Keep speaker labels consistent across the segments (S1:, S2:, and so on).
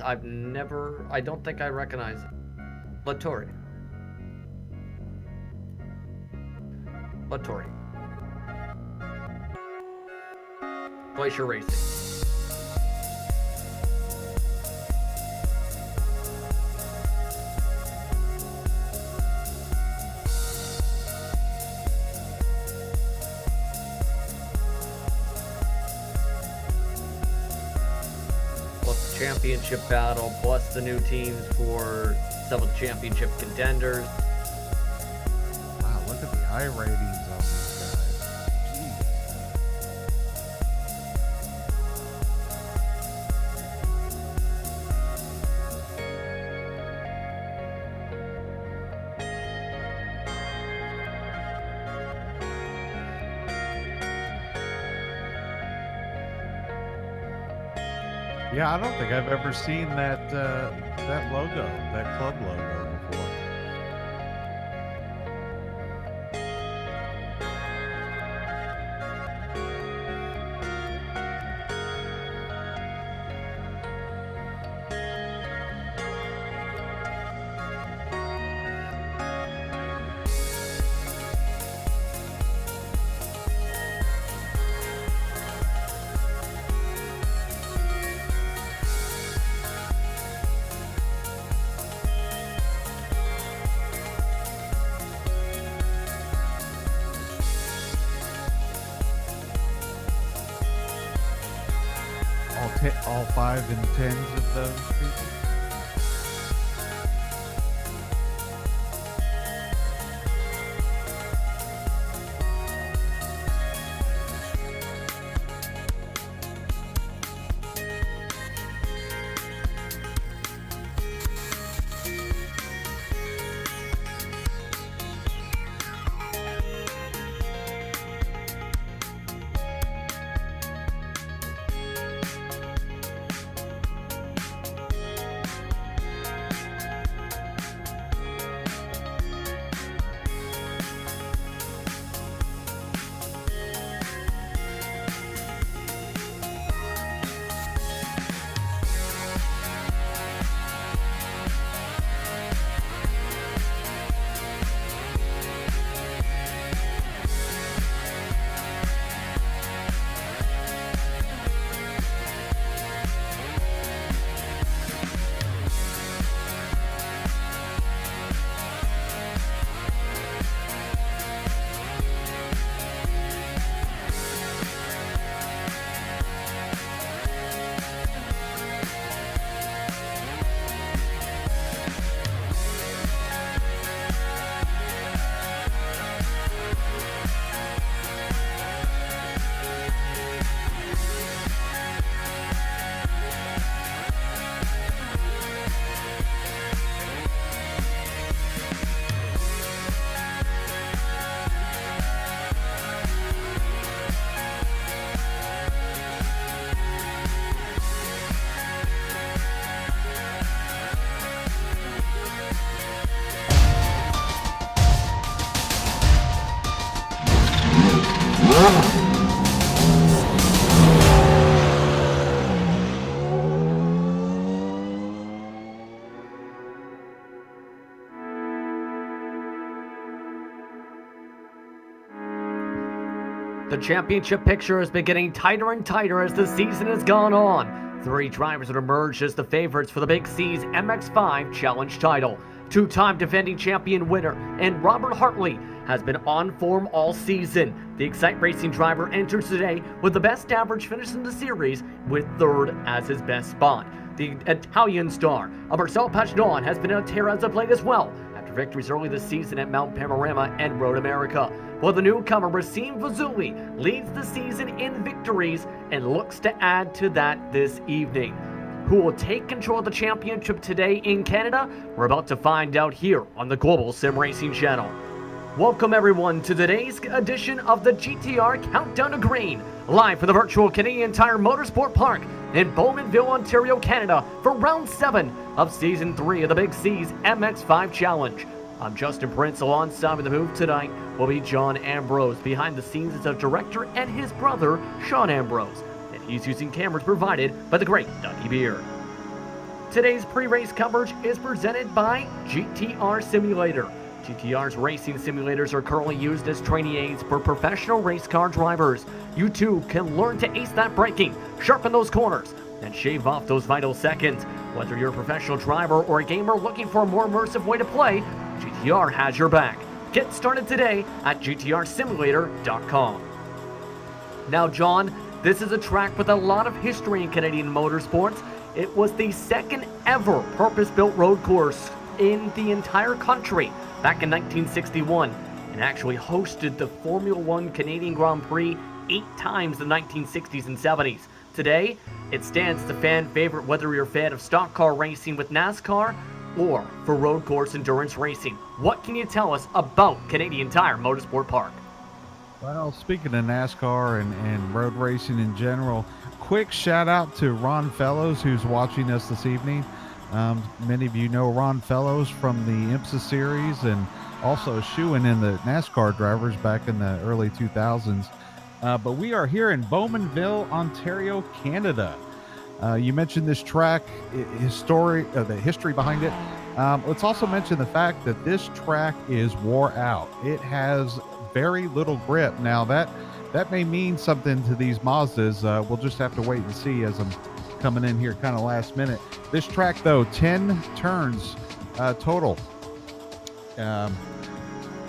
S1: I don't think I recognize it. Lattori. Lattori. Glacier Racing. Plus the championship battle, plus the new teams for some of the championship contenders.
S2: Wow, look at the iRatings on these guys. Jeez. Yeah, I don't think I've ever seen that logo, that club logo before. All 5 and 10s of those people.
S1: The championship picture has been getting tighter and tighter as the season has gone on. 3 drivers have emerged as the favorites for the Big C's MX-5 Challenge title. 2-time defending champion winner and Robert Hartley has been on form all season. The Excite Racing driver enters today with the best average finish in the series, with 3rd as his best spot. The Italian star, Marcel Pachtron, has been on a tear as of late as well, after victories early this season at Mount Panorama and Road America. While the newcomer Racine Fazuli leads the season in victories and looks to add to that this evening. Who will take control of the championship today in Canada? We're about to find out here on the Global SimRacing channel. Welcome everyone to today's edition of the GTR Countdown to Green, live from the virtual Canadian Tire Motorsport Park in Bowmanville, Ontario, Canada, for round 7 of Season 3 of the Big C's MX-5 Challenge. I'm Justin Prince. Alongside with the move tonight will be John Ambrose. Behind the scenes is our director and his brother, Sean Ambrose. And he's using cameras provided by the great Dougie Beer. Today's pre-race coverage is presented by GTR Simulator. GTR's racing simulators are currently used as training aids for professional race car drivers. You too can learn to ace that braking, sharpen those corners, and shave off those vital seconds. Whether you're a professional driver or a gamer looking for a more immersive way to play, GTR has your back. Get started today at gtrsimulator.com. Now, John, this is a track with a lot of history in Canadian motorsports. It was the second ever purpose-built road course in the entire country back in 1961 and actually hosted the Formula One Canadian Grand Prix 8 times in the 1960s and 70s. Today, it stands as a fan favorite whether you're a fan of stock car racing with NASCAR or for road course endurance racing. What can you tell us about Canadian Tire Motorsport Park?
S2: Well, speaking of NASCAR and road racing in general, quick shout out to Ron Fellows, who's watching us this evening. Many of you know Ron Fellows from the IMSA series and also shoeing in the NASCAR drivers back in the early 2000s. But we are here in Bowmanville, Ontario, Canada. You mentioned this track, the history behind it. Let's also mention the fact that this track is wore out. It has very little grip. Now that may mean something to these Mazdas. We'll just have to wait and see as I'm coming in here kind of last minute. This track, though, 10 turns total.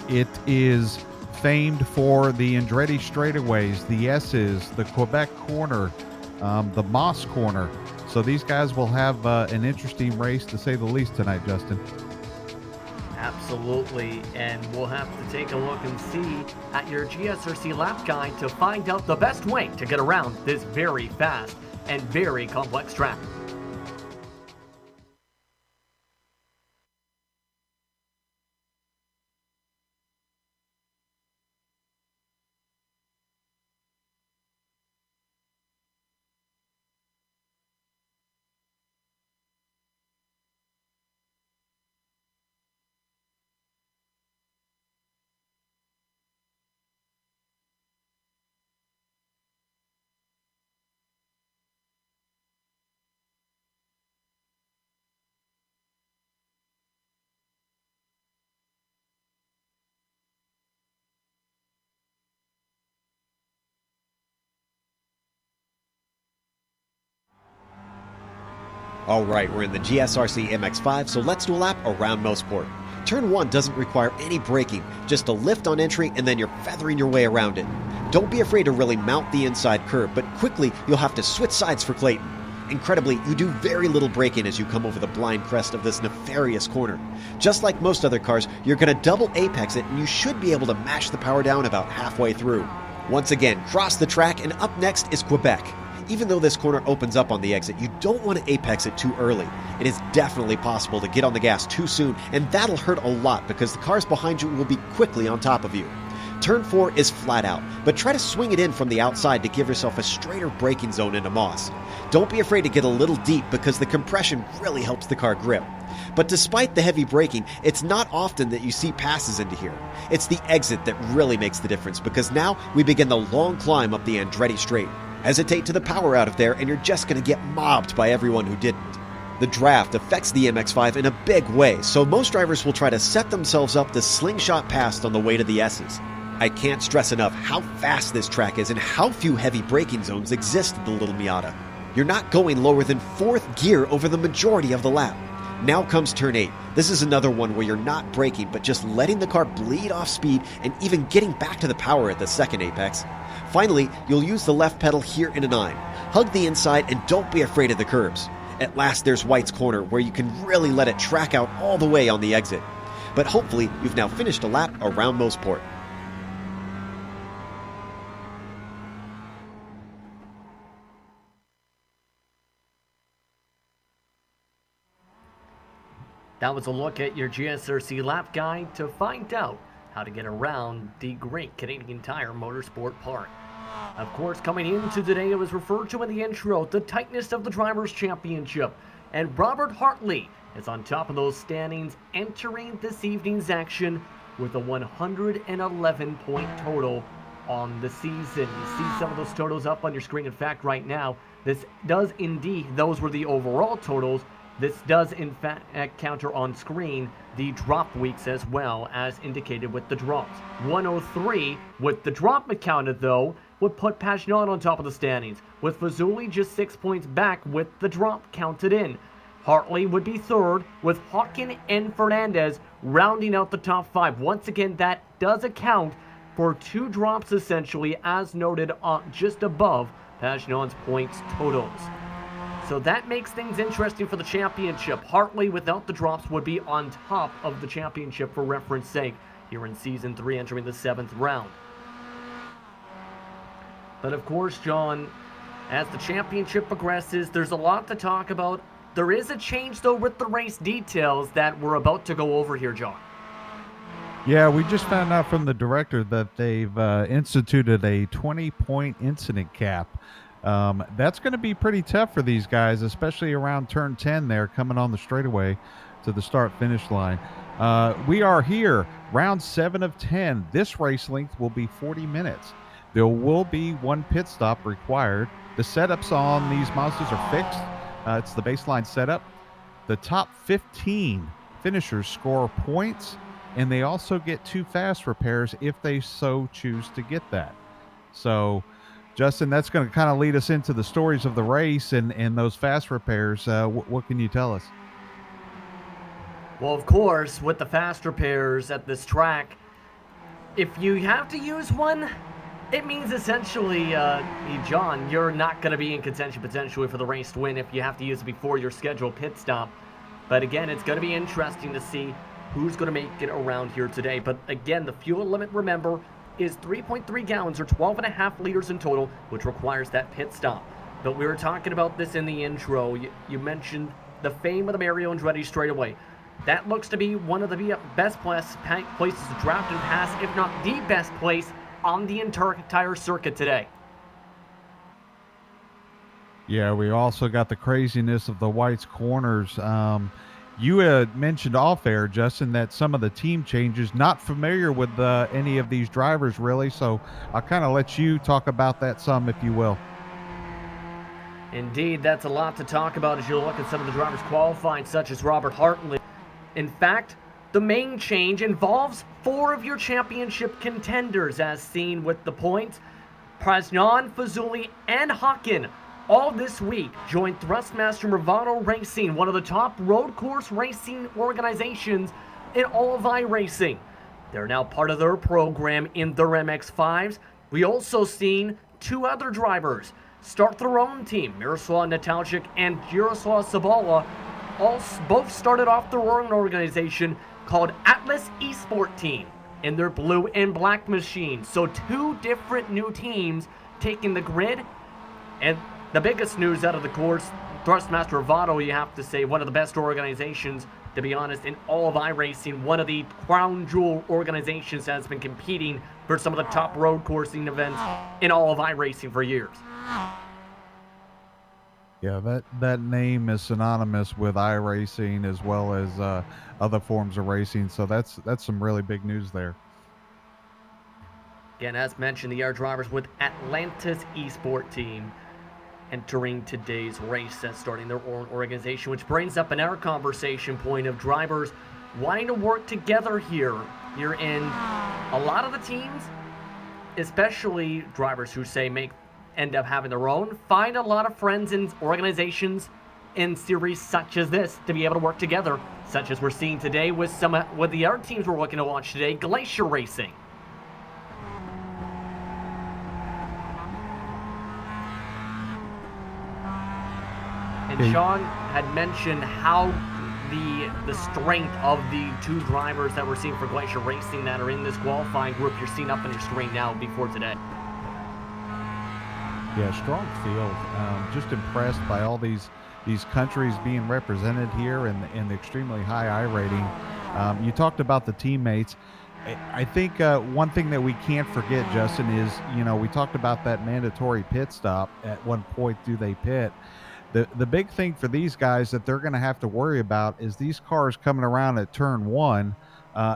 S2: It is famed for the Andretti straightaways, the S's, the Quebec corner, the Moss corner. So these guys will have an interesting race, to say the least, tonight, Justin.
S1: Absolutely, and we'll have to take a look and see at your GSRC lap guide to find out the best way to get around this very fast and very complex track.
S3: Alright, we're in the GSRC MX-5, so let's do a lap around Motorsports. Turn 1 doesn't require any braking, just a lift on entry and then you're feathering your way around it. Don't be afraid to really mount the inside curb, but quickly you'll have to switch sides for Clayton. Incredibly, you do very little braking as you come over the blind crest of this nefarious corner. Just like most other cars, you're going to double apex it and you should be able to mash the power down about halfway through. Once again, cross the track and up next is Quebec. Even though this corner opens up on the exit, you don't want to apex it too early. It is definitely possible to get on the gas too soon, and that'll hurt a lot because the cars behind you will be quickly on top of you. Turn 4 is flat out, but try to swing it in from the outside to give yourself a straighter braking zone into Moss. Don't be afraid to get a little deep because the compression really helps the car grip. But despite the heavy braking, it's not often that you see passes into here. It's the exit that really makes the difference because now we begin the long climb up the Andretti Straight. Hesitate to the power out of there and you're just going to get mobbed by everyone who didn't. The draft affects the MX-5 in a big way, so most drivers will try to set themselves up to slingshot past on the way to the S's. I can't stress enough how fast this track is and how few heavy braking zones exist in the Little Miata. You're not going lower than 4th gear over the majority of the lap. Now comes turn 8. This is another one where you're not braking but just letting the car bleed off speed and even getting back to the power at the second apex. Finally, you'll use the left pedal here in a 9. Hug the inside and don't be afraid of the curbs. At last there's White's corner where you can really let it track out all the way on the exit. But hopefully you've now finished a lap around Motorsports.
S1: That was a look at your GSRC lap guide to find out how to get around the great Canadian Tire Motorsport Park. Of course, coming into today, it was referred to in the intro, the tightness of the Drivers' Championship. And Robert Hartley is on top of those standings, entering this evening's action with a 111-point total on the season. You see some of those totals up on your screen. In fact, right now, this does indeed, those were the overall totals. This does in fact counter on screen the drop weeks as well, as indicated with the drops. 103 with the drop counted though would put Pagenaud on top of the standings, with Fazuli just 6 points back with the drop counted in. Hartley would be third, with Hawkin and Fernandez rounding out the top 5. Once again, that does account for 2 drops essentially, as noted just above Pagenaud's points totals. So that makes things interesting for the championship. Hartley, without the drops, would be on top of the championship for reference sake here in Season 3, entering the 7th round. But of course, John, as the championship progresses, there's a lot to talk about. There is a change, though, with the race details that we're about to go over here, John.
S2: Yeah, we just found out from the director that they've instituted a 20-point incident cap. That's going to be pretty tough for these guys, especially around turn 10 there, coming on the straightaway to the start-finish line. We are here, round 7 of 10. This race length will be 40 minutes. There will be 1 pit stop required. The setups on these Mazdas are fixed. It's the baseline setup. The top 15 finishers score points, and they also get 2 fast repairs if they so choose to get that. So, Justin, that's going to kind of lead us into the stories of the race and those fast repairs. What can you tell us?
S1: Well, of course, with the fast repairs at this track, if you have to use one, it means essentially, John, you're not going to be in contention potentially for the race to win if you have to use it before your scheduled pit stop. But again, it's going to be interesting to see who's going to make it around here today. But again, the fuel limit, remember, is 3.3 gallons or 12.5 liters in total, which requires that pit stop. But we were talking about this in the intro. You mentioned the fame of the Mario Andretti straightaway. That looks to be one of the best places to draft and pass, if not the best place on the entire circuit today.
S2: Yeah, we also got the craziness of the White's corners. You had mentioned off air, Justin, that some of the team changes, not familiar with any of these drivers really, so I'll kind of let you talk about that some, if you will.
S1: Indeed, that's a lot to talk about as you look at some of the drivers qualifying, such as Robert Hartley. In fact, the main change involves 4 of your championship contenders, as seen with the points. Pagenaud, Fazuli, and Hawkin all this week joined Thrustmaster Movado Racing, one of the top road course racing organizations in all of iRacing. They're now part of their program in their MX-5s. We also seen 2 other drivers start their own team. Miroslav Natalchik and Jaroslav Sabala both started off their own organization called Atlas Esport Team in their blue and black machine. So 2 different new teams taking the grid. And the biggest news out of the course, Thrustmaster Movado, you have to say, one of the best organizations, to be honest, in all of iRacing. One of the crown jewel organizations that has been competing for some of the top road coursing events in all of iRacing for years.
S2: Yeah, that name is synonymous with iRacing as well as other forms of racing, so that's some really big news there.
S1: Again, as mentioned, the air drivers with Atlantis Esport Team entering today's race and starting their own organization, which brings up an air conversation point of drivers wanting to work together here. You're in a lot of the teams, especially drivers who say end up having their own, find a lot of friends in organizations in series such as this to be able to work together, such as we're seeing today with the other teams we're looking to watch today, Glacier Racing. And Sean had mentioned how the strength of the 2 drivers that we're seeing for Glacier Racing that are in this qualifying group you're seeing up in your screen now before today.
S2: Yeah, strong field. Just impressed by all these countries being represented here and the extremely high I rating. You talked about the teammates. I think one thing that we can't forget, Justin, is, we talked about that mandatory pit stop. At one point, do they pit? The big thing for these guys that they're going to have to worry about is these cars coming around at turn 1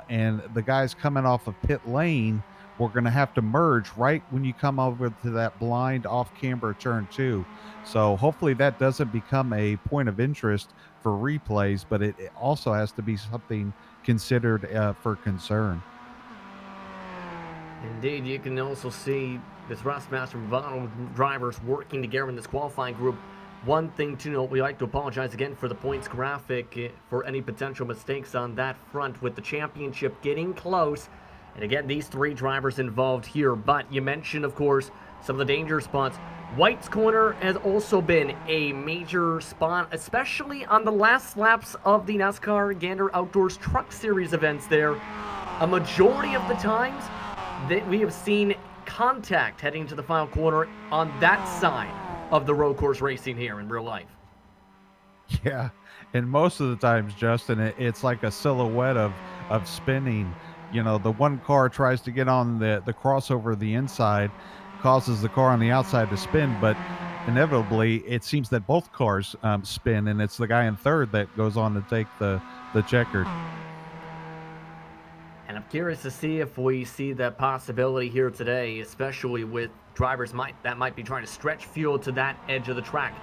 S2: and the guys coming off of pit lane. We're going to have to merge right when you come over to that blind off-camber turn 2. So hopefully that doesn't become a point of interest for replays, but it also has to be something considered for concern.
S1: Indeed, you can also see the Thrustmaster and Vinyl drivers working together in this qualifying group. One thing to note, we like to apologize again for the points graphic for any potential mistakes on that front with the championship getting close. And again, these three drivers involved here. But you mentioned, of course, some of the danger spots. White's Corner has also been a major spot, especially on the last laps of the NASCAR Gander Outdoors Truck Series events there. A majority of the times that we have seen contact heading to the final corner on that side of the road course racing here in real life.
S2: Yeah, and most of the times, Justin, it's like a silhouette of spinning. You know, the one car tries to get on the crossover the inside, causes the car on the outside to spin, but inevitably it seems that both cars spin, and it's the guy in third that goes on to take the checkered.
S1: And I'm curious to see if we see that possibility here today, especially with drivers that might be trying to stretch fuel to that edge of the track.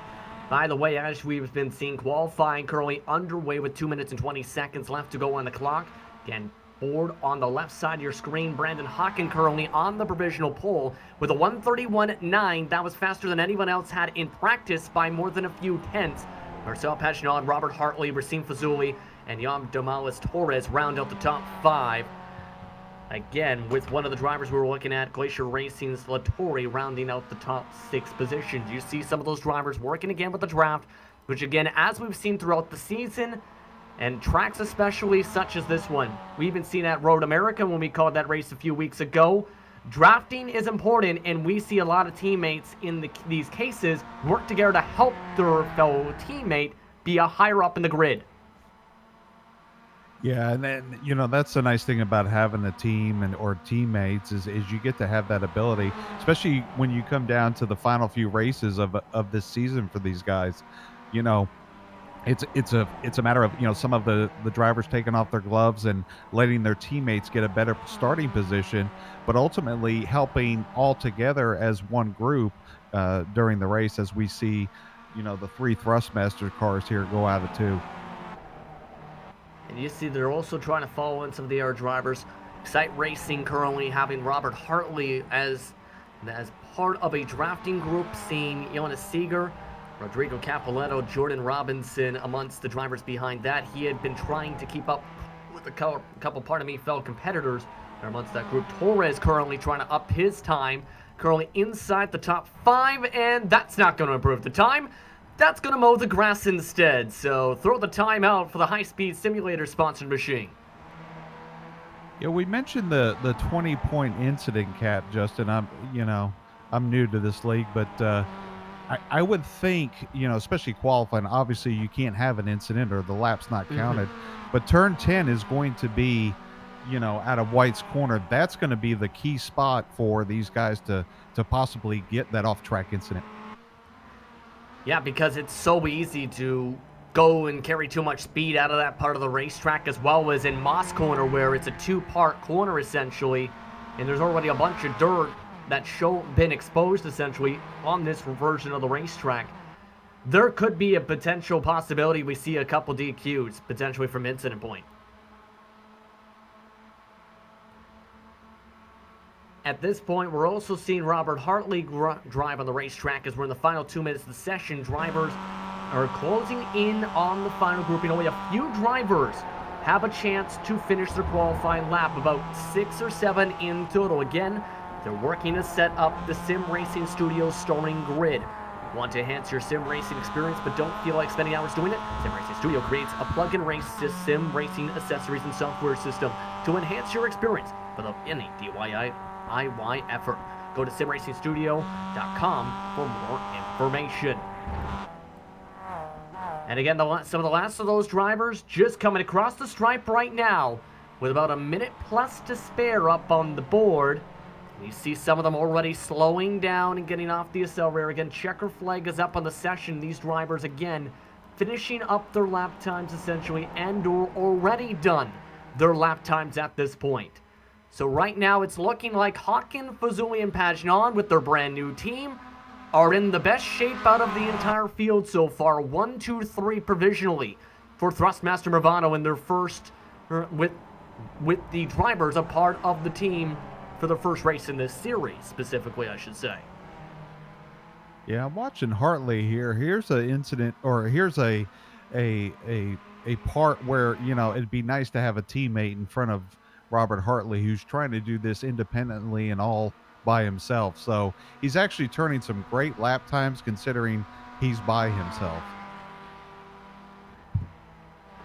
S1: By the way, as we've been seeing, qualifying currently underway with 2 minutes and 20 seconds left to go on the clock. Again, board on the left side of your screen, Brandon Hawken currently on the provisional pole with a 1:31.9. That was faster than anyone else had in practice by more than a few tenths. Marcel Paginot, Robert Hartley, Racine Fazuli, and Yam Domales Torres round out the top five. Again, with one of the drivers we were looking at, Glacier Racing's Latore, rounding out the top 6 positions. You see some of those drivers working again with the draft, which again, as we've seen throughout the season, and tracks especially such as this one. We even seen at Road America when we called that race a few weeks ago. Drafting is important, and we see a lot of teammates in these cases work together to help their fellow teammate be a higher up in the grid.
S2: Yeah, and then that's the nice thing about having a team or teammates is you get to have that ability, especially when you come down to the final few races of this season for these guys. You know, it's a matter of some of the drivers taking off their gloves and letting their teammates get a better starting position, but ultimately helping all together as one group during the race, as we see the 3 Thrustmaster cars here go out of 2.
S1: And you see they're also trying to follow in some of the other drivers. Excite Racing currently having Robert Hartley as part of a drafting group, seeing Jonas Seeger, Rodrigo Capoletto, Jordan Robinson amongst the drivers behind that. He had been trying to keep up with a couple fellow competitors amongst that group. Torres currently trying to up his time, currently inside the top 5, and that's not going to improve the time. That's going to mow the grass instead, so throw the time out for the high-speed simulator sponsored machine.
S2: Yeah, we mentioned the 20-point incident cap, Justin. I'm new to this league, but I would think, especially qualifying, obviously you can't have an incident or the lap's not counted, but turn 10 is going to be, out of White's Corner. That's going to be the key spot for these guys to possibly get that off-track incident.
S1: Yeah, because it's so easy to go and carry too much speed out of that part of the racetrack, as well as in Moss Corner, where it's a 2-part corner essentially, and there's already a bunch of dirt that's been exposed essentially on this version of the racetrack. There could be a potential possibility we see a couple DQs potentially from incident point. At this point, we're also seeing Robert Hartley drive on the racetrack as we're in the final 2 minutes of the session. Drivers are closing in on the final grouping. Only a few drivers have a chance to finish their qualifying lap, about 6 or 7 in total. Again, they're working to set up the SimRacing Studios starting grid. Want to enhance your SimRacing experience but don't feel like spending hours doing it? SimRacing Studio creates a plug-in race SimRacing accessories and software system to enhance your experience without any DIY effort. Go to simracingstudio.com for more information. And again, some of the last of those drivers just coming across the stripe right now with about a minute plus to spare up on the board. You see some of them already slowing down and getting off the accelerator. Again, checker flag is up on the session. These drivers, again, finishing up their lap times essentially and/or already done their lap times at this point. So right now it's looking like Hawken, Fazuli, and Paginon with their brand new team are in the best shape out of the entire field so far. 1, 2, 3 provisionally. for Thrustmaster Movano in their first, with the drivers a part of the team for the first race in this series, specifically, I should say.
S2: Yeah, I'm watching Hartley here. Here's an incident, or here's a part where, you know, it'd be nice to have a teammate in front of Robert Hartley who's trying to do this independently and all by himself. So he's actually turning some great lap times considering he's by himself.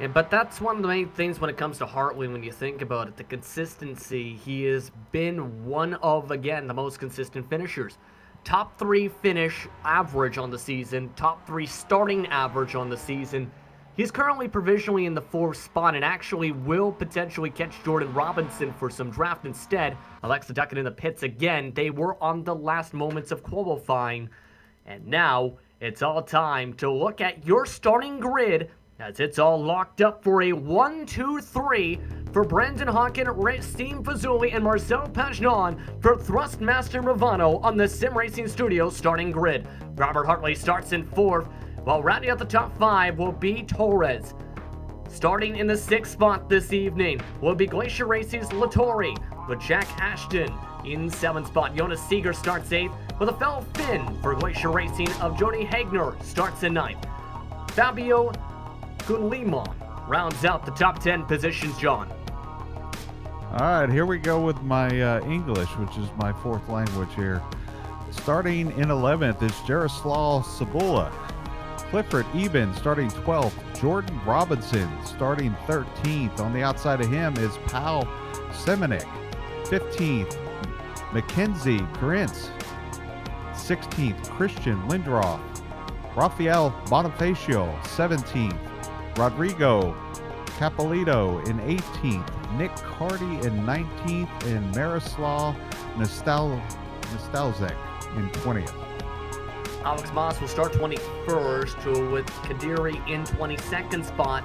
S1: Yeah, but that's one of the main things when it comes to Hartley when you think about it. The consistency. He has been one of, again, the most consistent finishers. Top 3 finish average on the season. Top 3 starting average on the season. He's currently provisionally in the 4th spot and actually will potentially catch Jordan Robinson for some draft instead. Alexa ducking in the pits again. They were on the last moments of qualifying. And now it's all time to look at your starting grid as it's all locked up for a 1-2-3 for Brandon Hawken, Steve Fazzulli, and Marcel Pagnon for Thrustmaster Movano on the SimRacing Studios starting grid. Robert Hartley starts in 4th, while rounding out the top 5 will be Torres. Starting in the 6th spot this evening will be Glacier Racing's Lattori, with Jack Ashton in 7th spot. Jonas Seeger starts 8th, with a fellow Finn for Glacier Racing of Joni Hagner starts in 9th. Fabio Gunlimon rounds out the top 10 positions, John.
S2: All right, here we go with my English, which is my 4th language here. Starting in 11th is Jaroslav Sabula. Clifford Eben starting 12th. Jordan Robinson starting 13th. On the outside of him is Pal Semenik. 15th, Mackenzie Grintz. 16th, Christian Lindroff. Rafael Bonifacio, 17th. Rodrigo Capolito in 18th. Nick Carty in 19th. And Miroslav Nostalzek in 20th.
S1: Alex Moss will start 21st with Kadiri in 22nd spot.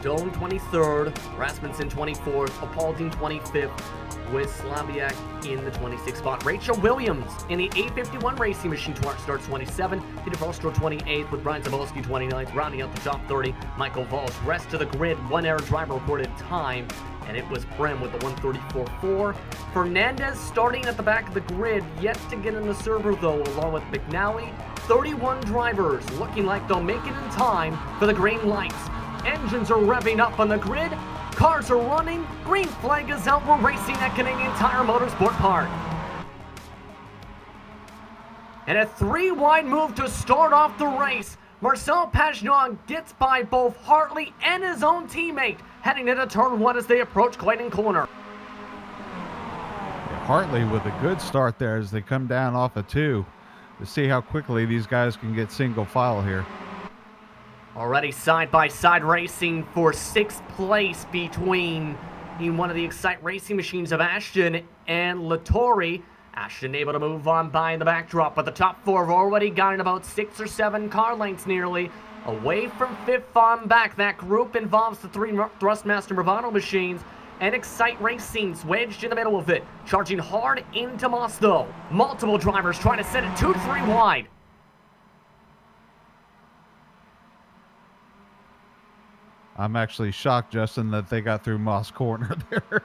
S1: Doan 23rd, Rasmussen 24th, Apaldine 25th, with Slaviak in the 26th spot. Rachel Williams in the 851 Racing Machine starts 27th, Peter Volstro 28th, with Brian Zabolski 29th, rounding out the top 30. Michael Valls, rest of the grid, 1 error driver reported time, and it was Prem with the 134.4. Fernandez starting at the back of the grid, yet to get in the server though, along with McNally. 31 drivers looking like they'll make it in time for the green lights. Engines are revving up on the grid. Cars are running. Green flag is out. We're racing at Canadian Tire Motorsport Park. And a 3-wide move to start off the race. Marcel Pagnon gets by both Hartley and his own teammate, heading into turn 1 as they approach Clayton Corner.
S2: Hartley with a good start there as they come down off of 2. To see how quickly these guys can get single file here.
S1: Already side-by-side racing for 6th place between one of the Excite Racing Machines of Ashton and Lattori. Ashton able to move on by in the backdrop, but the top 4 have already gotten about 6 or 7 car lengths nearly away from 5th on back. That group involves the 3 Thrustmaster Movano machines and Excite Racing's wedged in the middle of it, charging hard into Moss though. Multiple drivers trying to set it 2-3 wide.
S2: I'm actually shocked, Justin, that they got through Moss Corner there.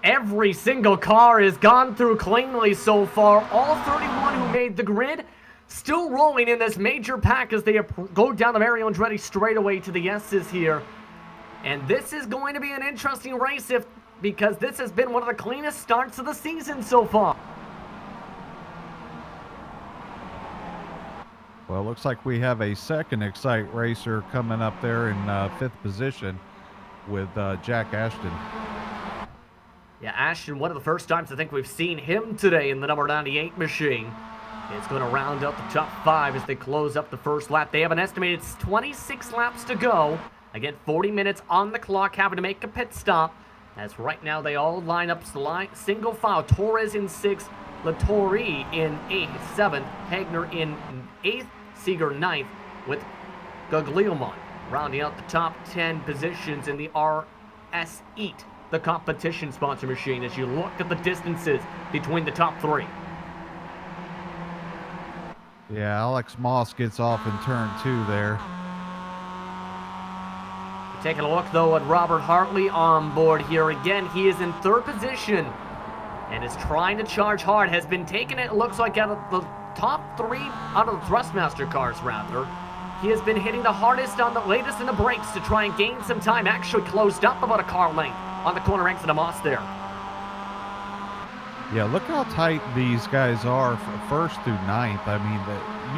S1: Every single car has gone through cleanly so far. All 31 who made the grid still rolling in this major pack as they go down the Mario Andretti straightaway to the S's here. And this is going to be an interesting race because this has been one of the cleanest starts of the season so far.
S2: Well, it looks like we have a second Excite racer coming up there in 5th position with Jack Ashton.
S1: Yeah, Ashton, one of the first times I think we've seen him today in the number 98 machine. It's going to round out the top 5 as they close up the first lap. They have an estimated 26 laps to go. Again, 40 minutes on the clock, having to make a pit stop. As right now they all line up single file. Torres in 6th, Lattori in 7th, Hagner in 8th, Seeger 9th, with Guglielmon rounding out the top 10 positions in the RS Eat, the competition sponsor machine, as you look at the distances between the top 3.
S2: Yeah, Alex Moss gets off in turn 2 there.
S1: Taking a look, though, at Robert Hartley on board here again. He is in third position and is trying to charge hard. Has been taking it looks like, out of the top 3 out of the Thrustmaster cars, rather. He has been hitting the hardest on the latest in the brakes to try and gain some time. Actually closed up about a car length on the corner exit of Moss there.
S2: Yeah, look how tight these guys are from first through ninth. I mean,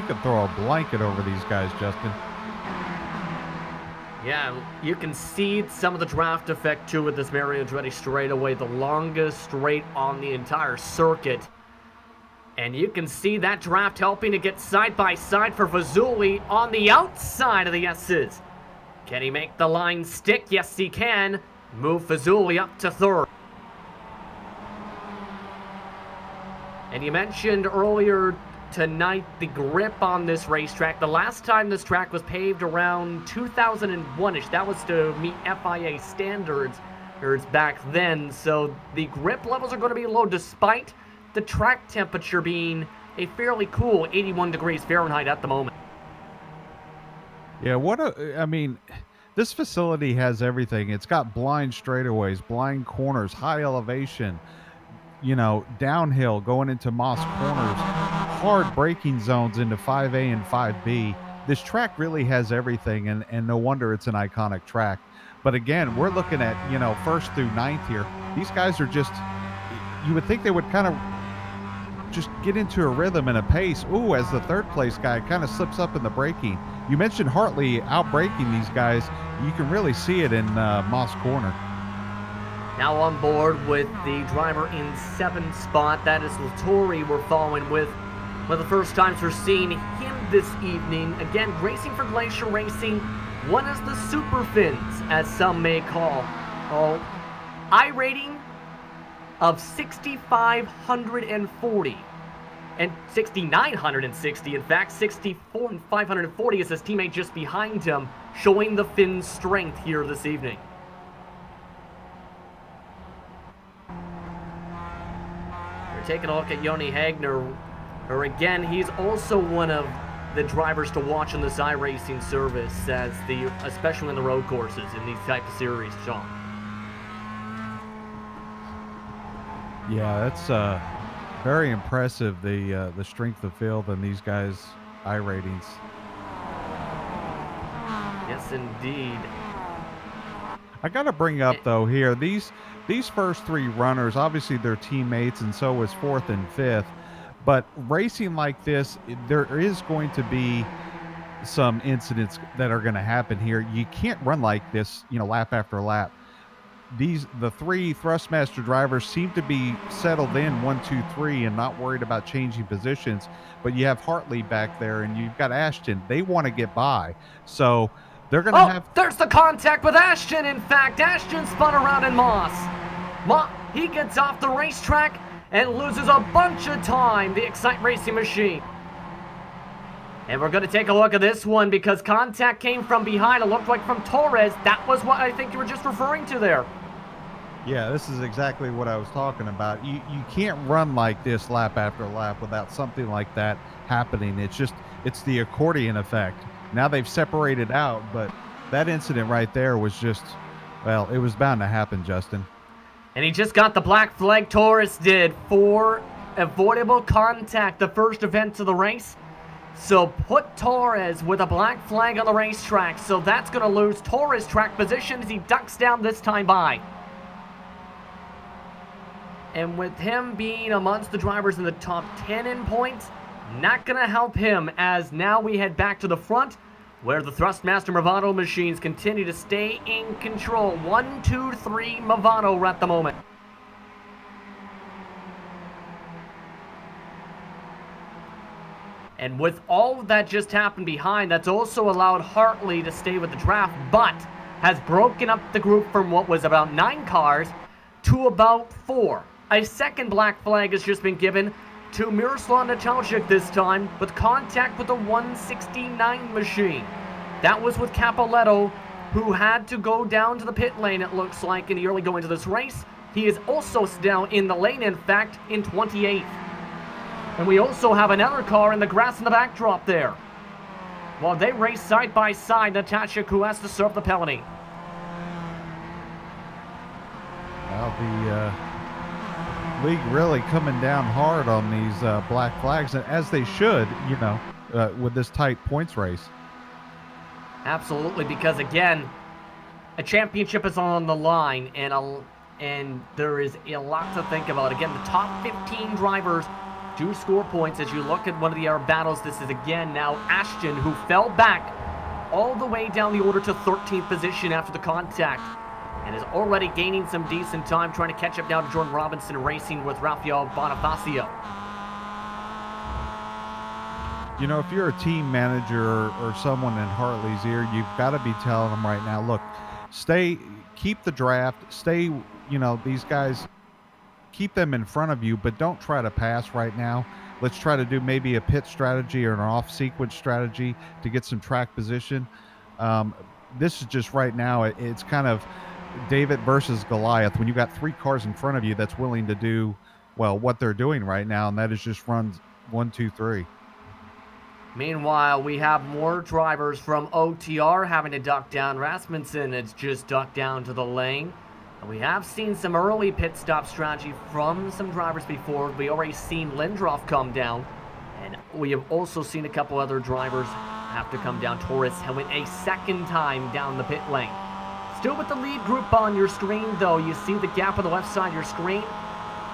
S2: you could throw a blanket over these guys, Justin.
S1: Yeah, you can see some of the draft effect too with this Mario Andretti straightaway, the longest straight on the entire circuit. And you can see that draft helping to get side by side for Fazuli on the outside of the S's. Can he make the line stick? Yes, he can. Move Fazuli up to third. And you mentioned earlier tonight the grip on this racetrack. The last time this track was paved around 2001-ish. That was to meet FIA standards back then. So the grip levels are going to be low despite the track temperature being a fairly cool 81 degrees Fahrenheit at the moment.
S2: Yeah, I mean, this facility has everything. It's got blind straightaways, blind corners, high elevation, you know, downhill going into Moss Corners, hard braking zones into 5A and 5B. This track really has everything, and no wonder it's an iconic track. But again, we're looking at, you know, first through ninth here. These guys are just, you would think they would kind of just get into a rhythm and a pace. Ooh, as the third place guy kind of slips up in the braking. You mentioned Hartley out-braking these guys. You can really see it in Moss Corner.
S1: Now on board with the driver in 7th spot, that is Lattori we're following with. One of the first times we're seeing him this evening. Again, racing for Glacier Racing, one is the Super Fins, as some may call. I-rating of 6,540. And 6,960, in fact, 6,540 is his teammate just behind him, showing the Finns' strength here this evening. We're taking a look at Joni Hagner, or again, he's also one of the drivers to watch on this iRacing service, especially in the road courses in these type of series, Sean.
S2: Yeah, that's very impressive, the strength of field in these guys' I-ratings.
S1: Yes, indeed.
S2: I got to bring up, though, here, these first 3 runners, obviously they're teammates, and so is 4th and 5th. But racing like this, there is going to be some incidents that are going to happen here. You can't run like this, you know, lap after lap. The 3 Thrustmaster drivers seem to be settled in 1, 2, 3 and not worried about changing positions. But you have Hartley back there and you've got Ashton. They want to get by. So they're going to have...
S1: There's the contact with Ashton. In fact, Ashton spun around in Moss. He gets off the racetrack and loses a bunch of time, the Excite Racing machine. And we're going to take a look at this one because contact came from behind. It looked like from Torres. That was what I think you were just referring to there.
S2: Yeah, this is exactly what I was talking about. You can't run like this lap after lap without something like that happening. It's the accordion effect. Now they've separated out, but that incident right there was just, well, it was bound to happen, Justin.
S1: And he just got the black flag. Torres did for avoidable contact, the first event of the race. So put Torres with a black flag on the racetrack. So that's going to lose Torres' track position as he ducks down this time by. And with him being amongst the drivers in the top 10 in points, not going to help him as now we head back to the front where the Thrustmaster Movado machines continue to stay in control. 1, 2, 3 Movado at the moment. And with all of that just happened behind, that's also allowed Hartley to stay with the draft, but has broken up the group from what was about 9 cars to about 4. A second black flag has just been given to Miroslav Natalchik this time with contact with the 169 machine. That was with Capoletto, who had to go down to the pit lane, it looks like, in the early going to this race. He is also down in the lane, in fact, in 28th. And we also have another car in the grass in the backdrop there. While they race side by side, Natasha, who has to serve the penalty.
S2: The league really coming down hard on these black flags, as they should, with this tight points race.
S1: Absolutely, because again, a championship is on the line, and there is a lot to think about. Again, the top 15 drivers do score points. As you look at one of the air battles, this is again now Ashton, who fell back all the way down the order to 13th position after the contact, and is already gaining some decent time, trying to catch up now to Jordan Robinson, racing with Rafael Bonifacio.
S2: If you're a team manager or someone in Hartley's ear, you've got to be telling them right now, look, keep the draft, these guys, keep them in front of you, but don't try to pass right now. Let's try to do maybe a pit strategy or an off-sequence strategy to get some track position. This is just right now, it's kind of David versus Goliath. When you got 3 cars in front of you that's willing to do, well, what they're doing right now, and that is just runs 1, 2, 3.
S1: Meanwhile, we have more drivers from OTR having to duck down. Rasmussen has just ducked down to the lane. And we have seen some early pit stop strategy from some drivers before. We already seen Lindroff come down. And we have also seen a couple other drivers have to come down. Torres went a second time down the pit lane. Still with the lead group on your screen, though. You see the gap on the left side of your screen.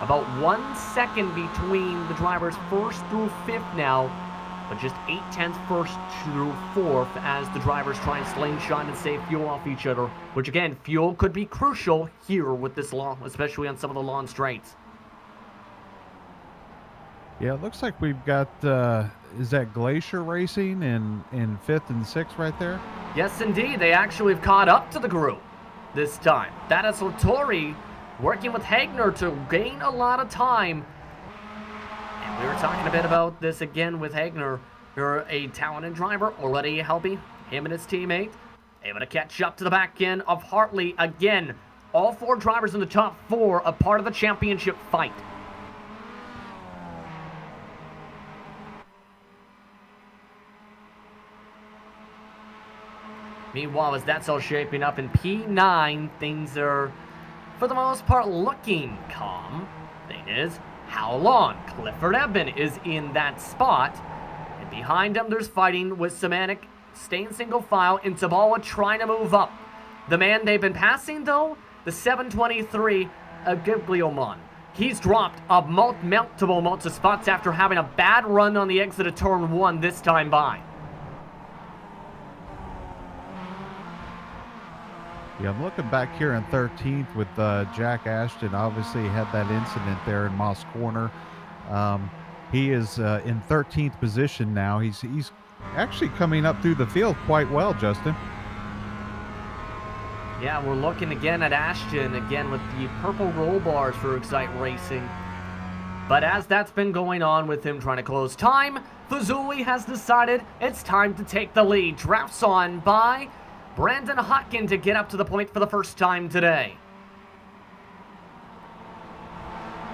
S1: About 1 second between the drivers 1st through 5th now. But just 8/10 1st through 4th as the drivers try and slingshot and save fuel off each other. Which again, fuel could be crucial here with this law, especially on some of the long straights.
S2: Yeah, it looks like we've got, is that Glacier Racing in 5th and 6th right there?
S1: Yes, indeed. They actually have caught up to the group this time. That is Lattori working with Hagner to gain a lot of time. And we were talking a bit about this again with Hagner. You're a talented driver, already helping him and his teammate. Able to catch up to the back end of Hartley again. All 4 drivers in the top 4, a part of the championship fight. Meanwhile, as that's all shaping up in P9, things are, for the most part, looking calm. Thing is, how long? Clifford Eben is in that spot. And behind him, there's fighting with Semanik staying single file and Zabala trying to move up. The man they've been passing, though, the 723, Gigliomon. He's dropped a multiple spots after having a bad run on the exit of turn 1 this time by.
S2: Yeah, I'm looking back here in 13th with Jack Ashton. Obviously, had that incident there in Moss Corner. He is in 13th position now. He's actually coming up through the field quite well, Justin.
S1: Yeah, we're looking again at Ashton, again with the purple roll bars for Excite Racing. But as that's been going on with him trying to close time, Fazuli has decided it's time to take the lead. Drafts on by Brandon Hotkin to get up to the point for the first time today.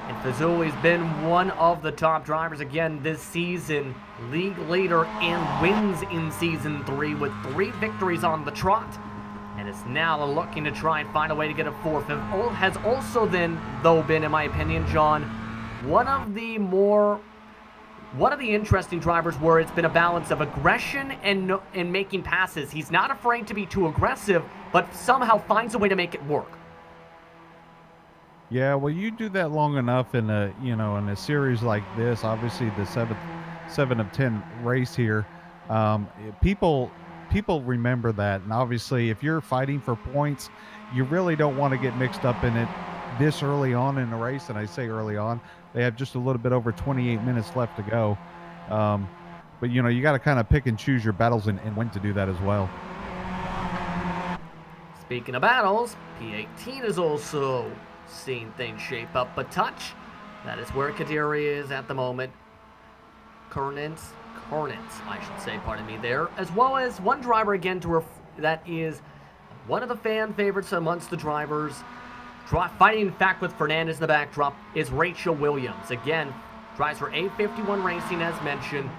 S1: And Fazoli's been one of the top drivers again this season. League leader and wins in Season 3 with 3 victories on the trot. And is now looking to try and find a way to get a 4th. And has also then, though, been, in my opinion, John, one of the interesting drivers where it's been a balance of aggression and making passes. He's not afraid to be too aggressive, but somehow finds a way to make it work.
S2: Yeah, well, you do that long enough in a series like this. Obviously, the 7 of 10 race here. People remember that, and obviously, if you're fighting for points, you really don't want to get mixed up in it this early on in the race. And I say early on. They have just a little bit over 28 minutes left to go. But, you got to kind of pick and choose your battles and when to do that as well.
S1: Speaking of battles, P18 is also seeing things shape up a touch. That is where Kadiri is at the moment. Kernitz, I should say, pardon me there. As well as one driver again that is one of the fan favorites amongst the drivers. Fighting, in fact, with Fernandez in the backdrop is Rachel Williams. Again, drives for A51 Racing, as mentioned,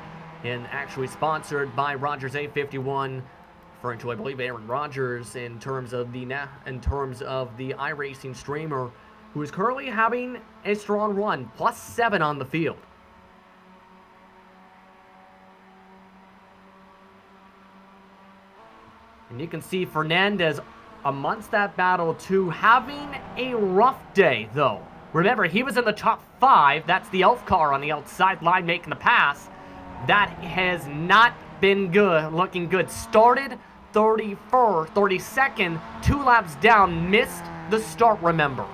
S1: and actually sponsored by Rogers A51, referring to, I believe, Aaron Rodgers in terms of the iRacing streamer. who is currently having a strong run, +7 on the field. And you can see Fernandez amongst that battle too, having a rough day though. Remember, he was in the top 5. That's the elf car on the outside line making the pass. That has not been good, looking good. Started 31st, 32nd, 2 laps down, missed the start, remember.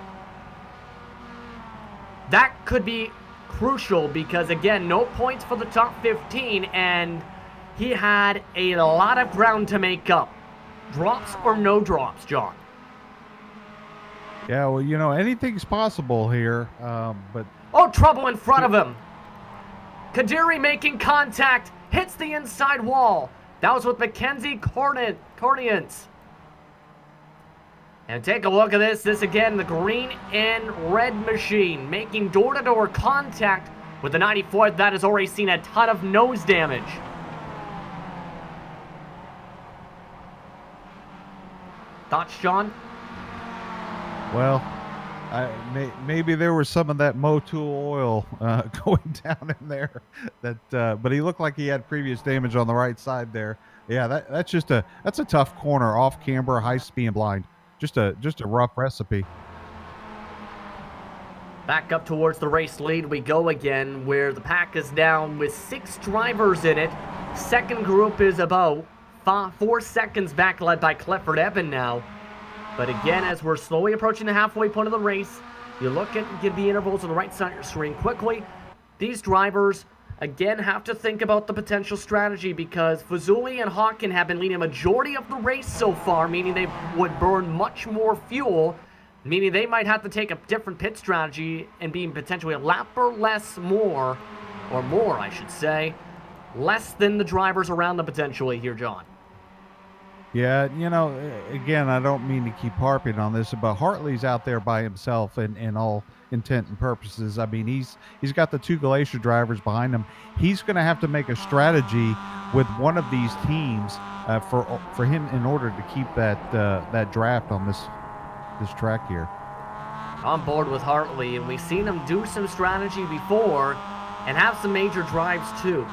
S1: That could be crucial because, again, no points for the top 15, and he had a lot of ground to make up. Drops or no drops, John?
S2: Yeah, well, you know, anything's possible here, but...
S1: Oh, trouble in front of him. Kadiri making contact, hits the inside wall. That was with Mackenzie Cornians. And take a look at this. This again, the green and red machine making door-to-door contact with the 94 that has already seen a ton of nose damage. Thoughts, John?
S2: Well, maybe there was some of that Motul oil going down in there. But he looked like he had previous damage on the right side there. Yeah, that's a tough corner, off camber, high speed and blind. Just a rough recipe.
S1: Back up towards the race lead we go again, where the pack is down with 6 drivers in it. Second group is about 4 seconds back, led by Clifford Evan now. But again, as we're slowly approaching the halfway point of the race, you look at give the intervals on the right side of your screen quickly. These drivers, again, have to think about the potential strategy because Fazuli and Hawken have been leading a majority of the race so far, meaning they would burn much more fuel, meaning they might have to take a different pit strategy and be potentially a lap or less more, or more, I should say, less than the drivers around them potentially here, John.
S2: Yeah, you know, again, I don't mean to keep harping on this, but Hartley's out there by himself in all intent and purposes. I mean, he's got the 2 Glacier drivers behind him. He's going to have to make a strategy with one of these teams for him in order to keep that draft on this track here.
S1: On board with Hartley, and we've seen him do some strategy before and have some major drives too.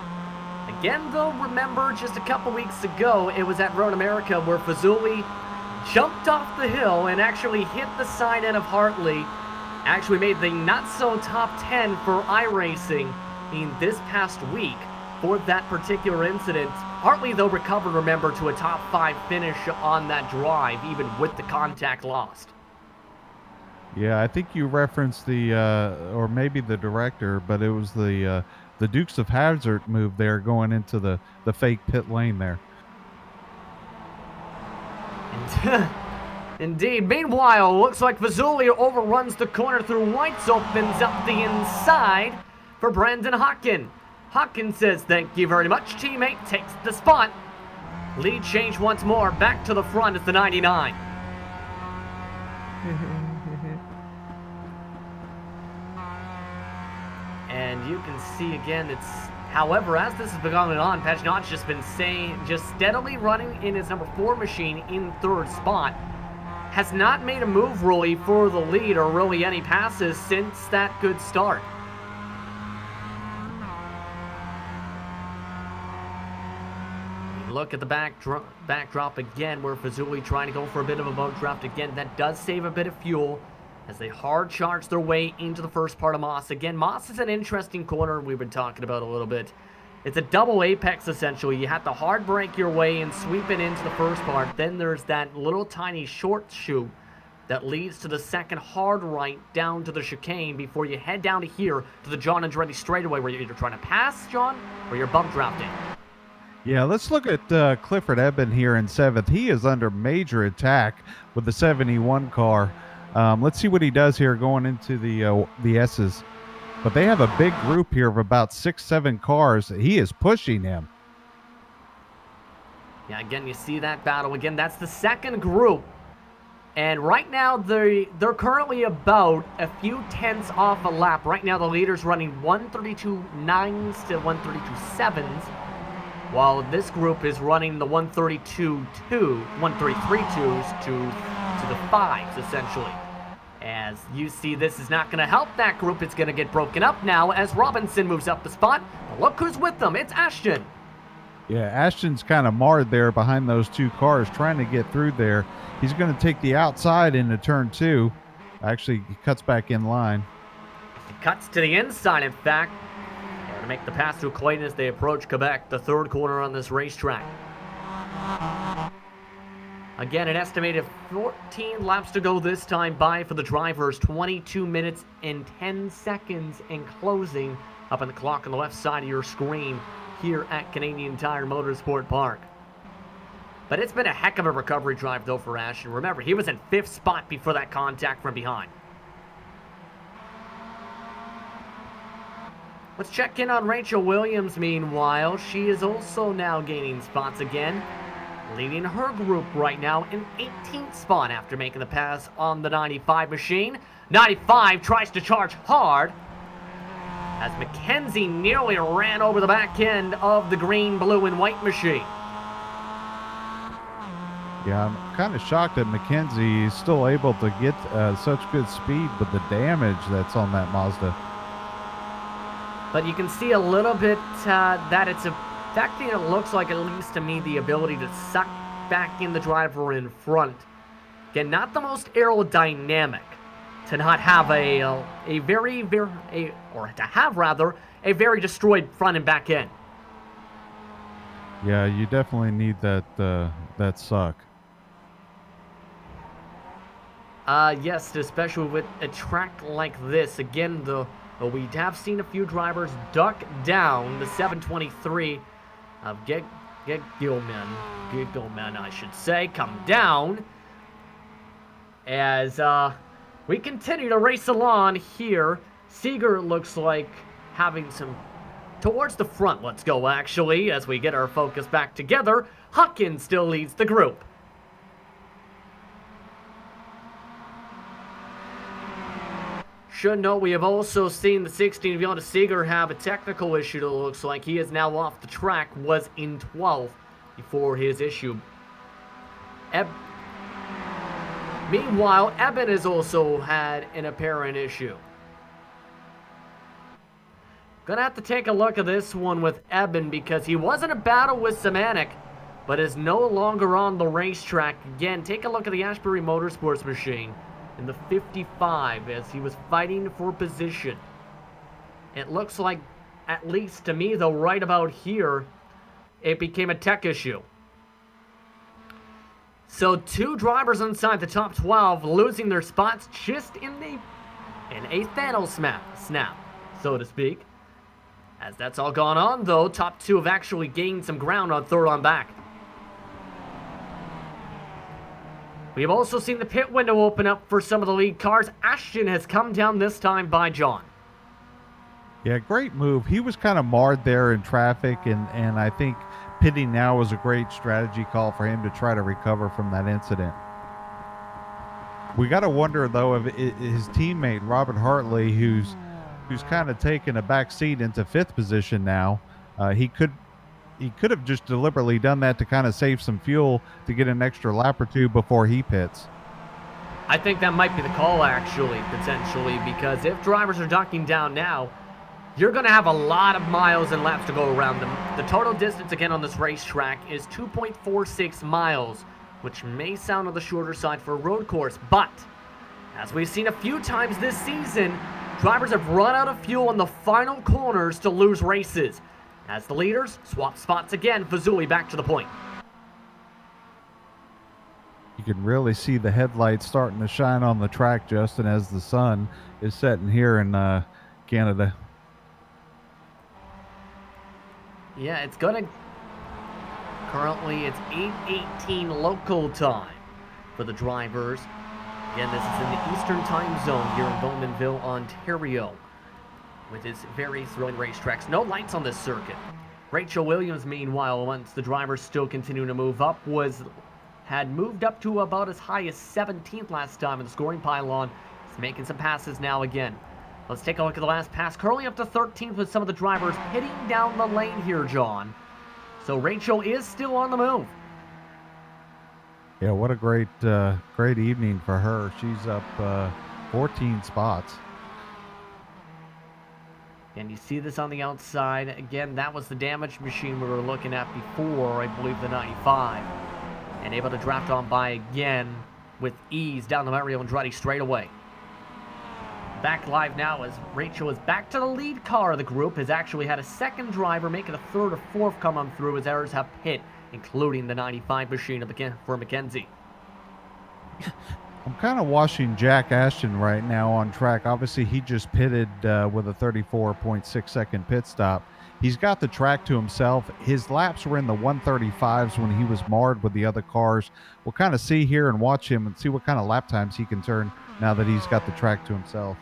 S1: Again, though, remember just a couple weeks ago, it was at Road America where Fazuli jumped off the hill and actually hit the side end of Hartley. Actually made the not-so-top 10 for iRacing in this past week for that particular incident. Hartley, though, recovered, remember, to a top 5 finish on that drive, even with the contact lost.
S2: Yeah, I think you referenced the, or maybe the director, but it was the Dukes of Hazzard move there going into the fake pit lane there.
S1: Indeed. Meanwhile, looks like Fazuli overruns the corner through whites, opens up the inside for Brandon Hawken. Hawken says, "Thank you very much, teammate," takes the spot. Lead change once more, back to the front is the 99. And you can see again, however, as this has been going on, Pagenaud's just been just steadily running in his number 4 machine in 3rd spot. Has not made a move really for the lead or really any passes since that good start. Look at the backdrop again, where Fazuli trying to go for a bit of a boat draft again. That does save a bit of fuel as they hard charge their way into the first part of Moss. Again, Moss is an interesting corner we've been talking about a little bit. It's a double apex, essentially. You have to hard brake your way and sweep it into the first part. Then there's that little tiny short chute that leads to the second hard right down to the chicane before you head down to here to the John Andretti straightaway, where you're either trying to pass, John, or you're bump drafting.
S2: Yeah, let's look at Clifford Eben here in 7th. He is under major attack with the 71 car. Let's see what he does here going into the S's. But they have a big group here of about 6-7 cars. He is pushing him.
S1: Yeah, again, you see that battle. Again, that's the second group. And right now, they're currently about a few tenths off a lap. Right now, the leader's running 132.9s to 132.7s. While this group is running the 132.2s to the 5s, essentially. As you see, this is not going to help that group. It's going to get broken up now as Robinson moves up the spot. But look who's with them. It's Ashton.
S2: Yeah, Ashton's kind of marred there behind those two cars trying to get through there. He's going to take the outside into turn 2. Actually, he cuts back in line.
S1: He cuts to the inside, in fact. To make the pass to Clayton as they approach Quebec, the third corner on this racetrack. Again, an estimated 14 laps to go this time by for the drivers. 22 minutes and 10 seconds in closing up on the clock on the left side of your screen here at Canadian Tire Motorsport Park. But it's been a heck of a recovery drive, though, for Ashton. Remember, he was in 5th spot before that contact from behind. Let's check in on Rachel Williams, meanwhile. She is also now gaining spots again, leading her group right now in 18th spot after making the pass on the 95 machine. 95 tries to charge hard as Mackenzie nearly ran over the back end of the green, blue, and white machine.
S2: Yeah, I'm kind of shocked that Mackenzie is still able to get such good speed with the damage that's on that Mazda.
S1: But you can see a little bit that it's affecting, it looks like, at least to me, the ability to suck back in the driver in front. Again, not the most aerodynamic to not have a very destroyed front and back end.
S2: Yeah, you definitely need that suck.
S1: Yes, especially with a track like this. Again, we have seen a few drivers duck down the 723 of Giggleman, I should say, come down as we continue to race along here. Seeger looks like having some towards the front. Let's go, actually, as we get our focus back together. Huckins still leads the group. Should note, we have also seen the 16 of Yonda Seeger have a technical issue that looks like he is now off the track, was in 12th before his issue. Meanwhile, Eben has also had an apparent issue. Gonna have to take a look at this one with Eben because he was in a battle with Semanek, but is no longer on the racetrack. Again, take a look at the Ashbury Motorsports machine in the 55 as he was fighting for position. It looks like, at least to me though, right about here, it became a tech issue. So 2 drivers inside the top 12 losing their spots just in a Thanos snap, so to speak. As that's all gone on though, top 2 have actually gained some ground on third on back. We have also seen the pit window open up for some of the lead cars. Ashton has come down this time by John.
S2: Yeah, great move. He was kind of marred there in traffic, and I think pitting now was a great strategy call for him to try to recover from that incident. We got to wonder, though, if his teammate, Robert Hartley, who's kind of taken a back seat into 5th position now, he could have just deliberately done that to kind of save some fuel to get an extra lap or 2 before he pits.
S1: I think that might be the call, actually, potentially, because if drivers are ducking down now, you're going to have a lot of miles and laps to go around them. The total distance, again, on this racetrack is 2.46 miles, which may sound on the shorter side for a road course, but as we've seen a few times this season, drivers have run out of fuel in the final corners to lose races. As the leaders swap spots again, Fazuli back to the point.
S2: You can really see the headlights starting to shine on the track, Justin, as the sun is setting here in Canada.
S1: Yeah, it's gonna... Currently, it's 8:18 local time for the drivers. Again, this is in the Eastern Time Zone here in Bowmanville, Ontario, with its very thrilling racetracks. No lights on this circuit. Rachel Williams, meanwhile, once the drivers still continue to move up, had moved up to about as high as 17th last time in the scoring pylon. He's making some passes now again. Let's take a look at the last pass. Currently up to 13th with some of the drivers pitting down the lane here, John. So Rachel is still on the move.
S2: Yeah, what a great evening for her. She's up 14 spots.
S1: And you see this on the outside. Again, that was the damaged machine we were looking at before, I believe the 95. And able to draft on by again with ease down the Mario Andretti straight away. Back live now as Rachel is back to the lead car of the group. Has actually had a second driver, making a third or fourth come on through as errors have hit, including the 95 machine for Mackenzie.
S2: I'm kind of watching Jack Ashton right now on track. Obviously, he just pitted with a 34.6 second pit stop. He's got the track to himself. His laps were in the 135s when he was marred with the other cars. We'll kind of see here and watch him and see what kind of lap times he can turn now that he's got the track to himself.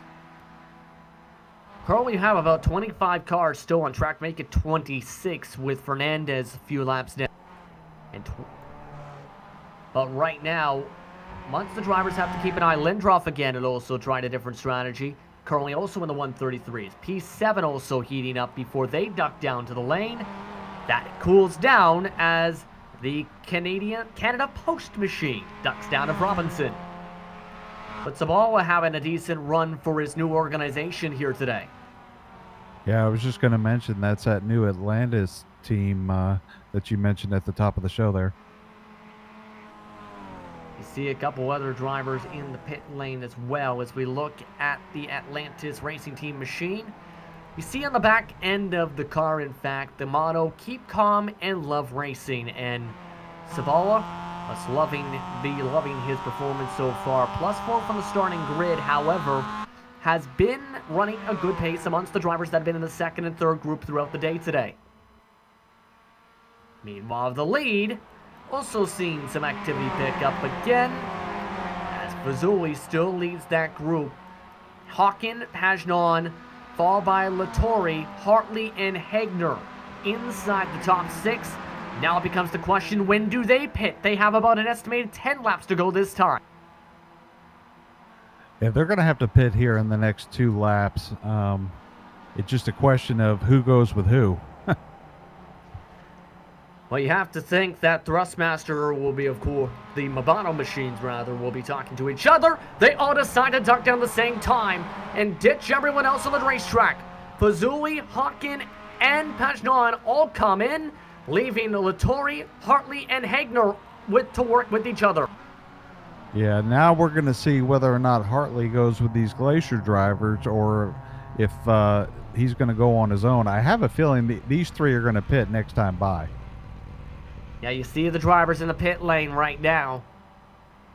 S1: Currently, you have about 25 cars still on track, make it 26 with Fernandez a few laps down. But right now, once the drivers have to keep an eye, Lindroff again and also tried a different strategy. Currently also in the 133s. P7 also heating up before they duck down to the lane. That cools down as the Canada Post machine ducks down to Robinson. But Sabala having a decent run for his new organization here today.
S2: Yeah, I was just going to mention that's that new Atlantis team that you mentioned at the top of the show there.
S1: You see a couple other drivers in the pit lane as well as we look at the Atlantis Racing Team machine. You see on the back end of the car, in fact, the motto, keep calm and love racing. And Sabala was loving his performance so far. +4 from the starting grid, however, has been running a good pace amongst the drivers that have been in the second and third group throughout the day today. Meanwhile, the lead also seeing some activity pick up again, as Fazuli still leads that group. Hawken, Pagnon, followed by Lattori, Hartley, and Hegner inside the top 6. Now it becomes the question, when do they pit? They have about an estimated 10 laps to go this time.
S2: Yeah, they're going to have to pit here in the next 2 laps. It's just a question of who goes with who.
S1: Well, you have to think that Thrustmaster will be, of course, the Mabano machines, rather, will be talking to each other. They all decide to duck down the same time and ditch everyone else on the racetrack. Fazuli, Hawken, and Pagnon all come in, leaving Lattori, Hartley, and Hegner to work with each other.
S2: Yeah, now we're going to see whether or not Hartley goes with these Glacier drivers or if he's going to go on his own. I have a feeling these 3 are going to pit next time by.
S1: Yeah, you see the drivers in the pit lane right now.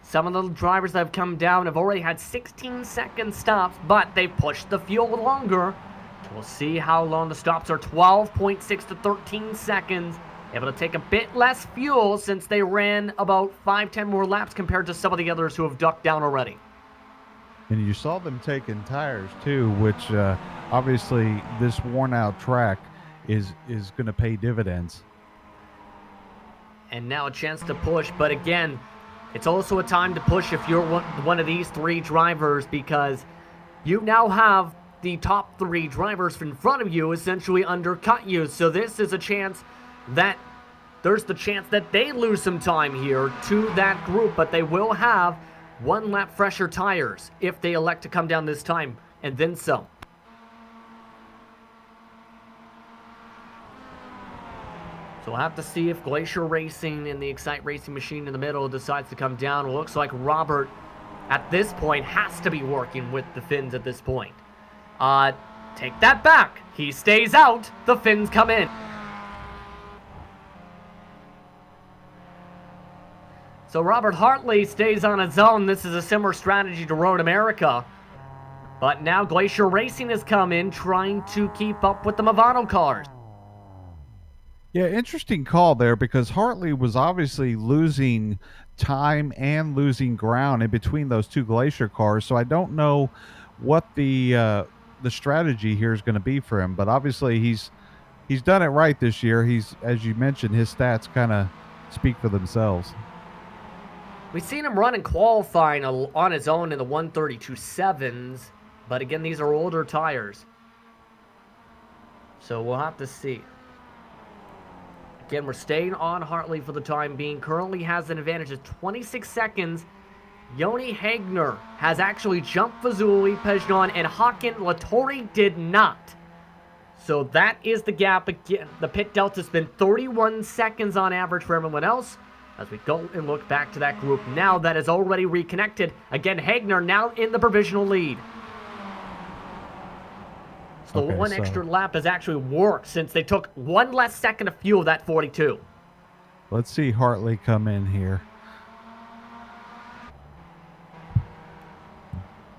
S1: Some of the drivers that have come down have already had 16-second stops, but they've pushed the fuel longer. We'll see how long the stops are. 12.6 to 13 seconds. Able to take a bit less fuel since they ran about 5-10 more laps compared to some of the others who have ducked down already.
S2: And you saw them taking tires too, which obviously this worn-out track is going to pay dividends.
S1: And now a chance to push, but again, it's also a time to push if you're one of these 3 drivers, because you now have the top 3 drivers in front of you essentially undercut you. So this is a chance that there's the chance that they lose some time here to that group, but they will have 1 lap fresher tires if they elect to come down this time, and then some. So we'll have to see if Glacier Racing and the Excite Racing machine in the middle decides to come down. It looks like Robert, at this point, has to be working with the Finns at this point. Take that back. He stays out. The Finns come in. So Robert Hartley stays on his own. This is a similar strategy to Road America. But now Glacier Racing has come in trying to keep up with the Movano cars.
S2: Yeah, interesting call there, because Hartley was obviously losing time and losing ground in between those 2 Glacier cars. So I don't know what the strategy here is going to be for him, but obviously he's done it right this year. He's, as you mentioned, his stats kind of speak for themselves.
S1: We've seen him run in qualifying on his own in the 132.7s, but again, these are older tires. So we'll have to see. Again, we're staying on Hartley for the time being. Currently has an advantage of 26 seconds Joni Hagner has actually jumped Fazuli, Pejnon, and Hakan. Lattori did not. So that is the gap again. The pit delta's been 31 seconds on average for everyone else. As we go and look back to that group now that is already reconnected. Again, Hagner now in the provisional lead. So the extra lap has actually worked since they took one less second of fuel that 42.
S2: Let's see Hartley come in here.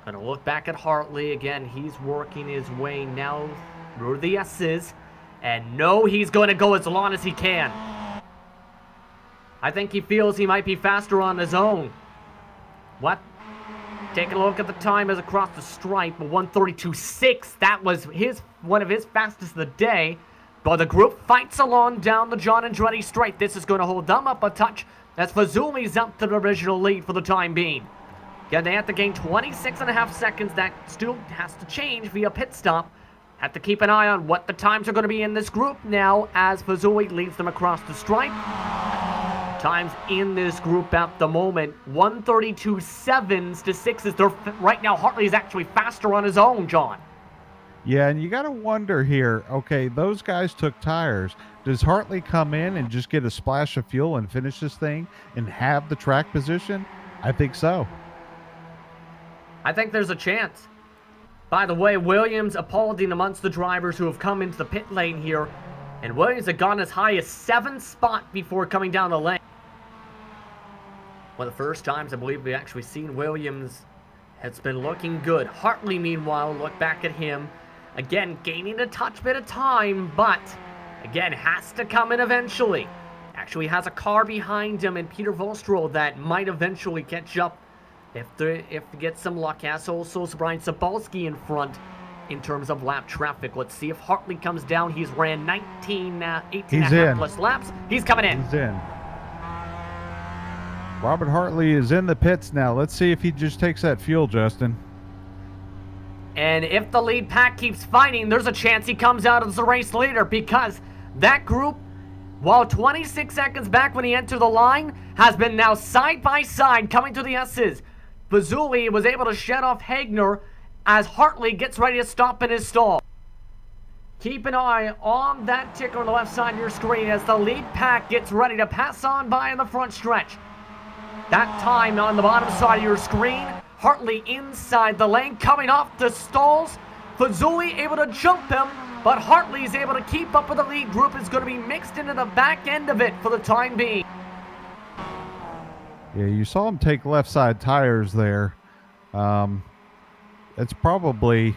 S1: Gonna look back at Hartley again. He's working his way now through the S's. And no, he's going to go as long as he can. I think he feels he might be faster on his own. What? Taking a look at the time as across the stripe, 1:32.6. That was one of his fastest of the day. But the group fights along down the John Andretti straight. This is going to hold them up a touch as Fazuli's up to the original lead for the time being. Again, they have to gain 26.5 seconds. That still has to change via pit stop. Have to keep an eye on what the times are going to be in this group now as Fazuli leads them across the stripe. Times in this group at the moment, 1:32.7s to 6s. Right now, Hartley is actually faster on his own, John.
S2: Yeah, and you got to wonder here, okay, those guys took tires. Does Hartley come in and just get a splash of fuel and finish this thing and have the track position? I think so.
S1: I think there's a chance. By the way, Williams applauding amongst the drivers who have come into the pit lane here. And Williams had gone as high as 7th spot before coming down the lane. One of the first times I believe we've actually seen Williams has been looking good. Hartley, meanwhile, look back at him. Again, gaining a touch bit of time, but again, has to come in eventually. Actually has a car behind him and Peter Volstroll that might eventually catch up if they get some luck. Has also Brian Sabalski in front in terms of lap traffic. Let's see if Hartley comes down. He's ran 18 and a half plus laps. He's coming in.
S2: He's in. Robert Hartley is in the pits now. Let's see if he just takes that fuel, Justin.
S1: And if the lead pack keeps fighting, there's a chance he comes out as the race leader, because that group, while 26 seconds back when he entered the line, has been now side by side coming to the S's. Fazuli was able to shed off Hagner as Hartley gets ready to stop in his stall. Keep an eye on that ticker on the left side of your screen as the lead pack gets ready to pass on by in the front stretch. That time on the bottom side of your screen, Hartley inside the lane, coming off the stalls. Fazuli able to jump him, but Hartley's able to keep up with the lead group. Is going to be mixed into the back end of it for the time being.
S2: Yeah, you saw him take left side tires there. It's probably,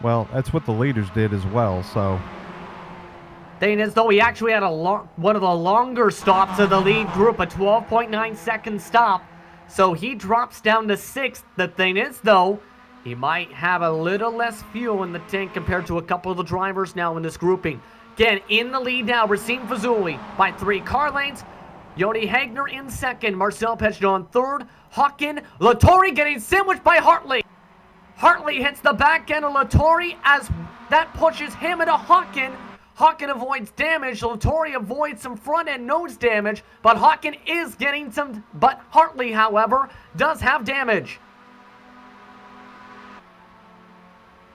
S2: well, that's what the leaders did as well, so.
S1: Thing is, though, he actually had one of the longer stops of the lead group, a 12.9 second stop. So he drops down to 6th. The thing is, though, he might have a little less fuel in the tank compared to a couple of the drivers now in this grouping. Again, in the lead now, Racine Fazuli by 3 car lengths. Joni Hagner in 2nd, Marcel Pejnon 3rd, Hakan, Lattori getting sandwiched by Hartley. Hartley hits the back end of Lattori as that pushes him into Hakan. Hakan avoids damage. Lattori avoids some front-end nose damage, but Hakan is getting some. But Hartley, however, does have damage.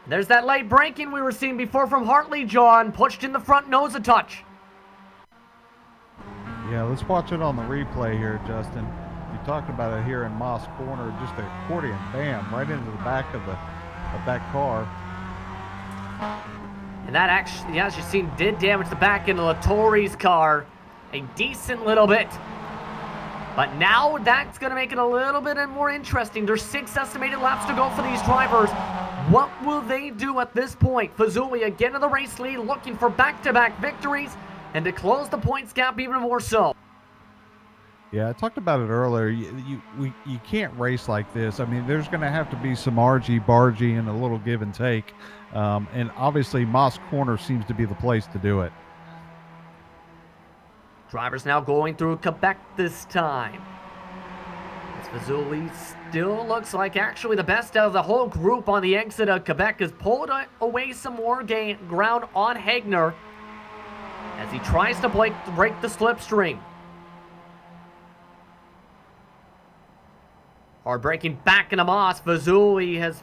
S1: There's that late braking we were seeing before from Hartley, John. Pushed in the front nose a touch.
S2: Yeah, let's watch it on the replay here, Justin. You talked about it here in Moss Corner, just a accordion, bam, right into the back of that car.
S1: And that actually, as you've seen, did damage the back end of Lattori's car a decent little bit. But now that's going to make it a little bit more interesting. There's 6 estimated laps to go for these drivers. What will they do at this point? Fazuli again in the race lead, looking for back-to-back victories and to close the points gap even more so.
S2: Yeah, I talked about it earlier. You can't race like this. I mean, there's going to have to be some argy-bargy and a little give and take. And obviously, Moss Corner seems to be the place to do it.
S1: Drivers now going through Quebec this time. As Fazuli still looks like actually the best out of the whole group on the exit of Quebec, has pulled away some more ground on Hagner as he tries to break the slipstream. Are breaking back into Moss. Fazuli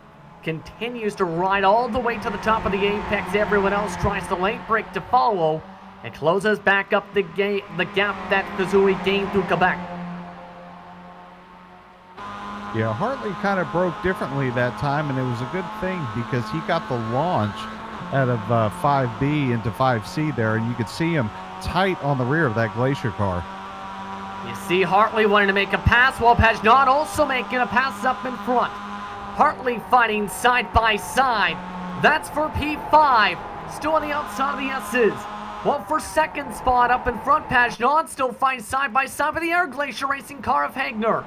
S1: continues to ride all the way to the top of the apex. Everyone else tries to late break to follow and closes back up the gap that Fazuli gained through Quebec.
S2: Yeah, Hartley kind of broke differently that time, and it was a good thing because he got the launch out of 5B into 5C there, and you could see him tight on the rear of that Glacier car.
S1: You see Hartley wanting to make a pass, while Pagenaud also making a pass up in front. Hartley fighting side by side. That's for P5, still on the outside of the S's. Well, for second spot up in front, Pagenaud still fighting side by side with the Air Glacier Racing car of Hagner.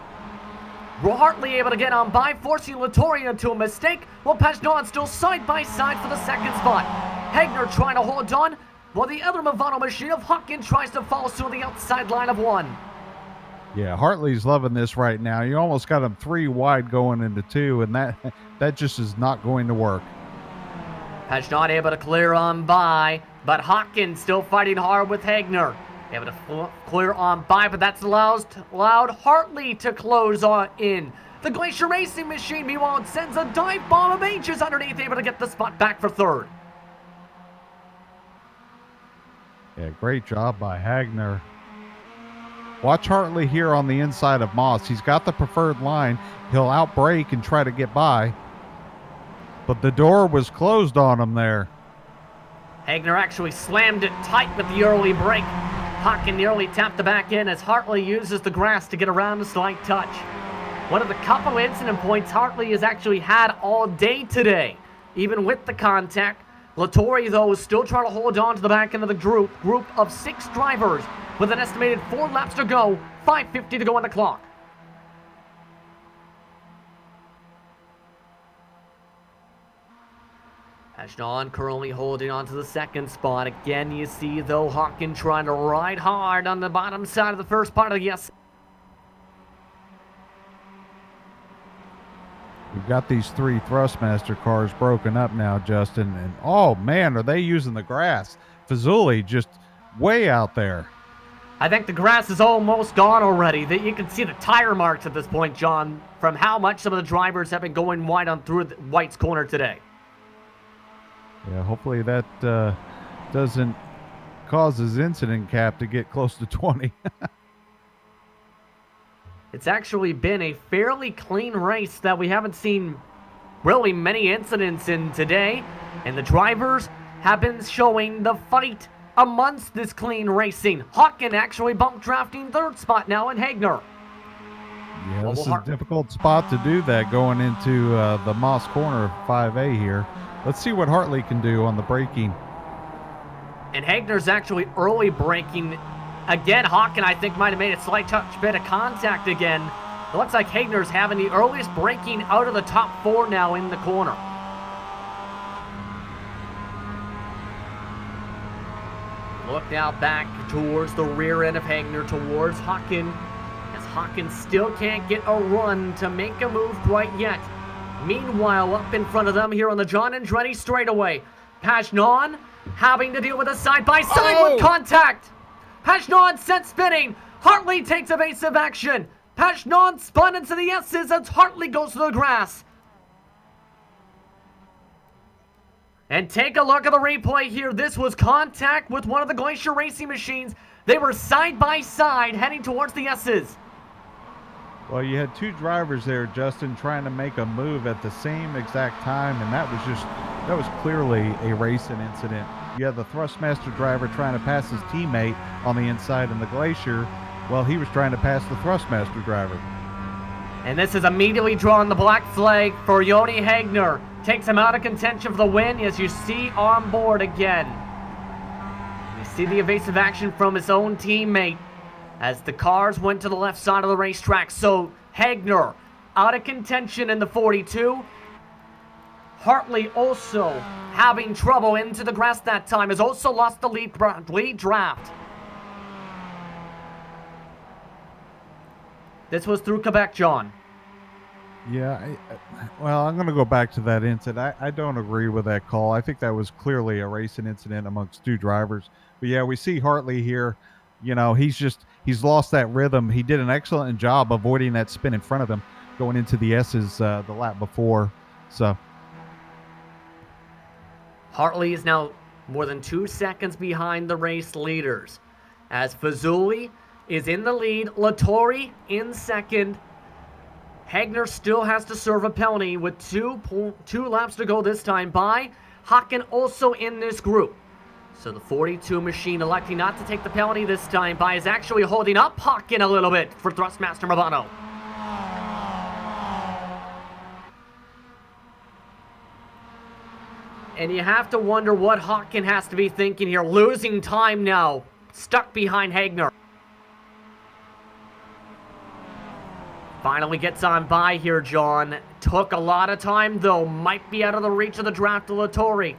S1: Hartley able to get on by, forcing Latoria into a mistake, while Pagenaud still side by side for the second spot. Hagner trying to hold on, while the other Movano machine of Huckin tries to follow suit on the outside line of one.
S2: Yeah, Hartley's loving this right now. You almost got him 3 wide going into 2, and that just is not going to work.
S1: Pagenaud able to clear on by, but Hawkins still fighting hard with Hagner. Able to clear on by, but that's allowed Hartley to close on in. The Glacier Racing machine, meanwhile, sends a dive bomb of H's underneath, able to get the spot back for third.
S2: Yeah, great job by Hagner. Watch Hartley here on the inside of Moss. He's got the preferred line. He'll outbrake and try to get by. But the door was closed on him there.
S1: Hagner actually slammed it tight with the early break. Hawkin nearly tapped the back end as Hartley uses the grass to get around a slight touch. One of the couple incident points Hartley has actually had all day today. Even with the contact, Lattori, though, is still trying to hold on to the back end of the group of 6 drivers with an estimated 4 laps to go, 5:50 to go on the clock. Pagenaud currently holding on to the second spot. Again, you see, though, Hawkin trying to ride hard on the bottom side of the first part of the S.
S2: We've got these 3 Thrustmaster cars broken up now, Justin. And, oh, man, are they using the grass? Fazuli just way out there.
S1: I think the grass is almost gone already. You can see the tire marks at this point, John, from how much some of the drivers have been going wide on through White's corner today.
S2: Yeah, hopefully that doesn't cause his incident cap to get close to 20.
S1: It's actually been a fairly clean race that we haven't seen really many incidents in today, and the drivers have been showing the fight amongst this clean racing. Hawkin actually bump drafting third spot now in Hagner.
S2: Yeah, this is a difficult spot to do that going into the Moss corner of 5A here. Let's see what Hartley can do on the braking.
S1: And Hagner's actually early braking. Again, Hawkin, I think, might have made a slight touch bit of contact again. It looks like Hagner's having the earliest braking out of the top 4 now in the corner. Look now back towards the rear end of Hagner, towards Hawkin, as Hawkin still can't get a run to make a move quite yet. Meanwhile, up in front of them here on the John Andretti straightaway, Pagenaud having to deal with a side-by-side with contact. Pagenaud sent spinning. Hartley takes evasive action. Pagenaud spun into the S's as Hartley goes to the grass. And take a look at the replay here. This was contact with one of the Glacier Racing machines. They were side by side heading towards the S's.
S2: Well, you had 2 drivers there, Justin, trying to make a move at the same exact time, and that was clearly a racing incident. You had the Thrustmaster driver trying to pass his teammate on the inside in the Glacier while he was trying to pass the Thrustmaster driver.
S1: And this is immediately drawing the black flag for Joni Hagner. Takes him out of contention for the win, as you see on board again. You see the evasive action from his own teammate as the cars went to the left side of the racetrack. So Hagner out of contention in the 42. Hartley also having trouble into the grass that time, has also lost the lead draft. This was through Quebec, John.
S2: Yeah, well, I'm going to go back to that incident. I don't agree with that call. I think that was clearly a racing incident amongst 2 drivers. But yeah, we see Hartley here. You know, he's lost that rhythm. He did an excellent job avoiding that spin in front of him. going into the S's the lap before. So
S1: Hartley is now more than 2 seconds behind the race leaders, as Fazuli is in the lead, Lattori in second. Hagner still has to serve a penalty with two laps to go this time by. Hocken also in this group. So the 42 machine electing not to take the penalty this time by is actually holding up Hocken a little bit for Thrustmaster Mabano. And you have to wonder what Hocken has to be thinking here. Losing time now. Stuck behind Hagner. Finally gets on by here, John. Took a lot of time, though. Might be out of the reach of the draft of Lattori.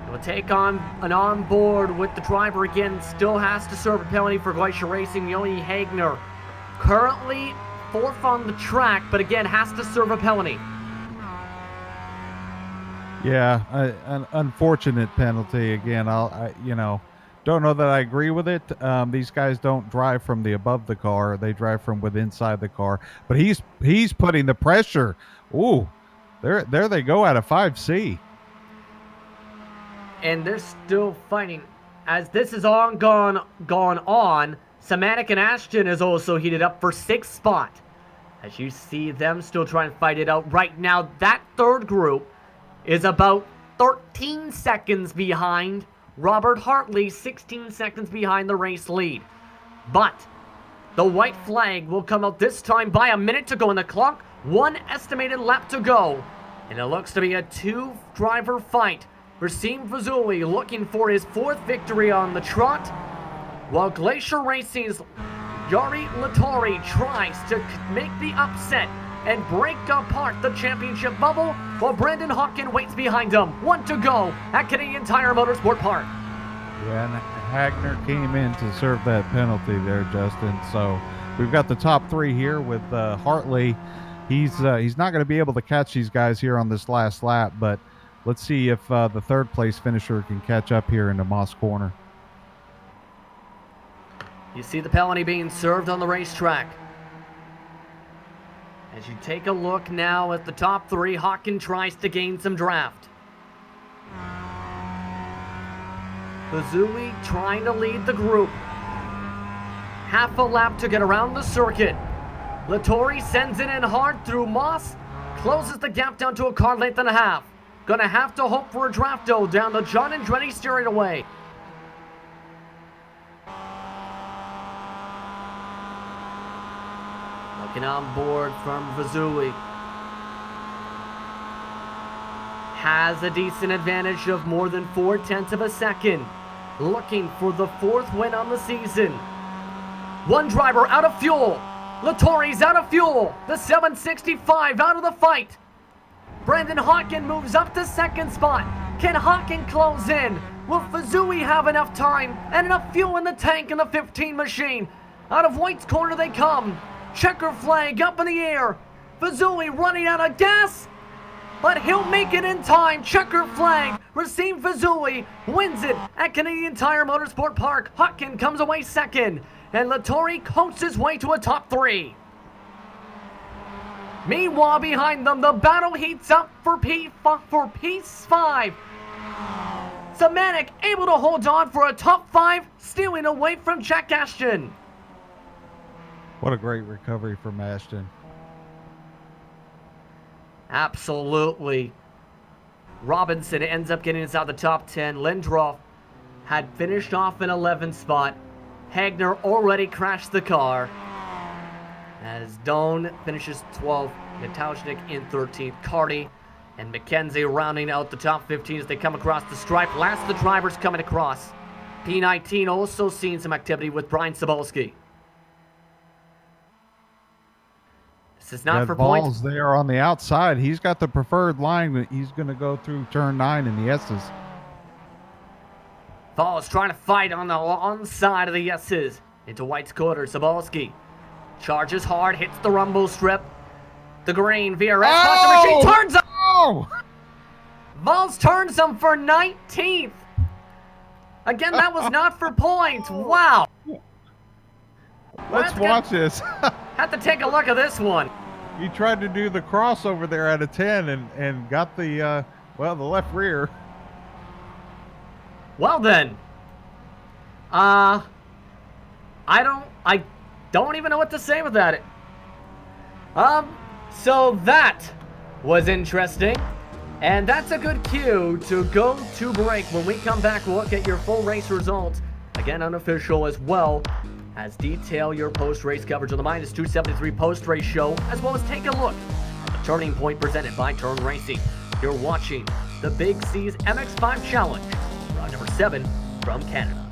S1: We'll take on an on-board with the driver again. Still has to serve a penalty for Glacier Racing. Yoni Hagner. Currently fourth on the track, but again has to serve a penalty.
S2: yeah, an unfortunate penalty again. Don't know that I agree with it. These guys don't drive from the above the car; they drive from within inside the car. But he's putting the pressure. Ooh, there they go out of 5C.
S1: And they're still fighting. As this is gone on, Sematic and Ashton is also heated up for 6th spot. As you see them still trying to fight it out right now, that third group is about 13 seconds behind Robert Hartley, 16 seconds behind the race lead. But the white flag will come out this time by a minute to go on the clock, 1 estimated lap to go. And it looks to be a 2-driver fight. Rasim Fazuli looking for his 4th victory on the trot, while Glacier Racing's Yari Lattori tries to make the upset and break apart the championship bubble, while Brandon Hocken waits behind him. 1 to go at Canadian Tire Motorsport Park.
S2: Yeah, and Hagner came in to serve that penalty there, Justin. So we've got the top 3 here with Hartley. He's not going to be able to catch these guys here on this last lap, but let's see if the 3rd place finisher can catch up here into Moss Corner.
S1: You see the penalty being served on the racetrack. As you take a look now at the top 3, Hocken tries to gain some draft. Fazuli trying to lead the group. Half a lap to get around the circuit. Lattori sends it in hard through Moss. Closes the gap down to a car length and a half. Gonna have to hope for a draft though down the John Andretti steering away. Looking on board from Fazuli. Has a decent advantage of more than 4/10 of a second. Looking for the 4th win on the season. One driver out of fuel. Lattori's out of fuel. The 765 out of the fight. Brandon Hocken moves up to 2nd spot. Can Hocken close in? Will Fazuli have enough time and enough fuel in the tank in the 15 machine? Out of White's corner they come. Checker flag up in the air. Fazuli running out of gas, but he'll make it in time. Checker flag. Rasim Fazuli wins it at Canadian Tire Motorsport Park. Hocken comes away 2nd, and Lattori coasts his way to a top 3. Meanwhile, behind them, the battle heats up for piece 5. Sematic able to hold on for a top 5, stealing away from Jack Ashton.
S2: What a great recovery from Ashton.
S1: Absolutely. Robinson ends up getting inside the top 10. Lindroff had finished off in 11th spot. Hagner already crashed the car. As Doan finishes 12th, Natalchnik in 13th, Carty and McKenzie rounding out the top 15 as they come across the stripe. Last of the drivers coming across. P19 also seeing some activity with Brian Sobolski. This is not for points.
S2: There on the outside. He's got the preferred line that he's going to go through turn 9 in the S's.
S1: Falls trying to fight on the onside of the S's. Into White's quarter, Sobolski charges hard, hits the rumble strip. The green VRS machine turns him.
S2: Oh!
S1: Vols turns him for 19th. Again, that was not for points. Wow.
S2: Let's watch this.
S1: Have to take a look at this one.
S2: He tried to do the crossover there at a 10 and got the, the left rear.
S1: Well then, I don't even know what to say with that. So that was interesting, and that's a good cue to go to break. When we come back, we'll look at your full race results, again unofficial, as well as detail your post-race coverage on the Minus 273 post-race show, as well as take a look at the Turning Point presented by Turn Racing. You're watching the Big C's MX-5 Challenge, round number 7 from Canada.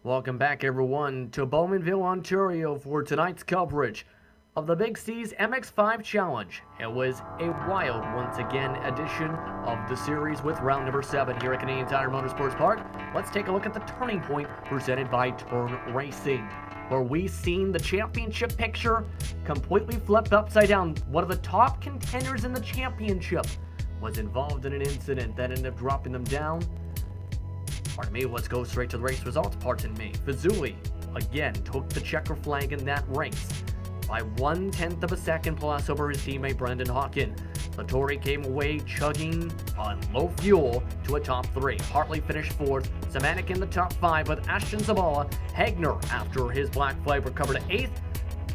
S1: Welcome back, everyone, to Bowmanville, Ontario for tonight's coverage of the Big C's MX-5 Challenge. It was a wild, once again, edition of the series with round number 7 here at Canadian Tire Motorsports Park. Let's take a look at the Turning Point presented by Turn Racing, where we've seen the championship picture completely flipped upside down. One of the top contenders in the championship was involved in an incident that ended up dropping them down. Pardon me, let's go straight to the race results. Pardon me. Fazuli, again, took the checker flag in that race by 1/10 of a second plus over his teammate Brendan Hawken. Lattori came away chugging on low fuel to a top 3. Hartley finished 4th. Semanek in the top 5 with Ashton Zabala. Hegner, after his black flag, recovered 8th,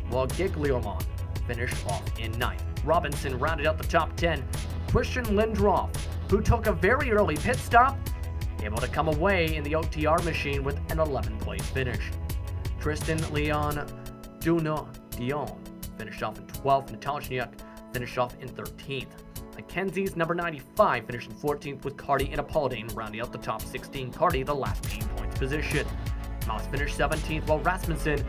S1: while Gigliomon finished off in 9th. Robinson rounded out the top 10. Christian Lindroff, who took a very early pit stop, able to come away in the OTR machine with an 11th place finish. Tristan Leon Dion finished off in 12th. Natalchniak finished off in 13th. Mackenzie's number 95 finished in 14th with Cardi and Apolldine rounding out the top 16. Cardi the last 18 points position. Mouse finished 17th, while Rasmussen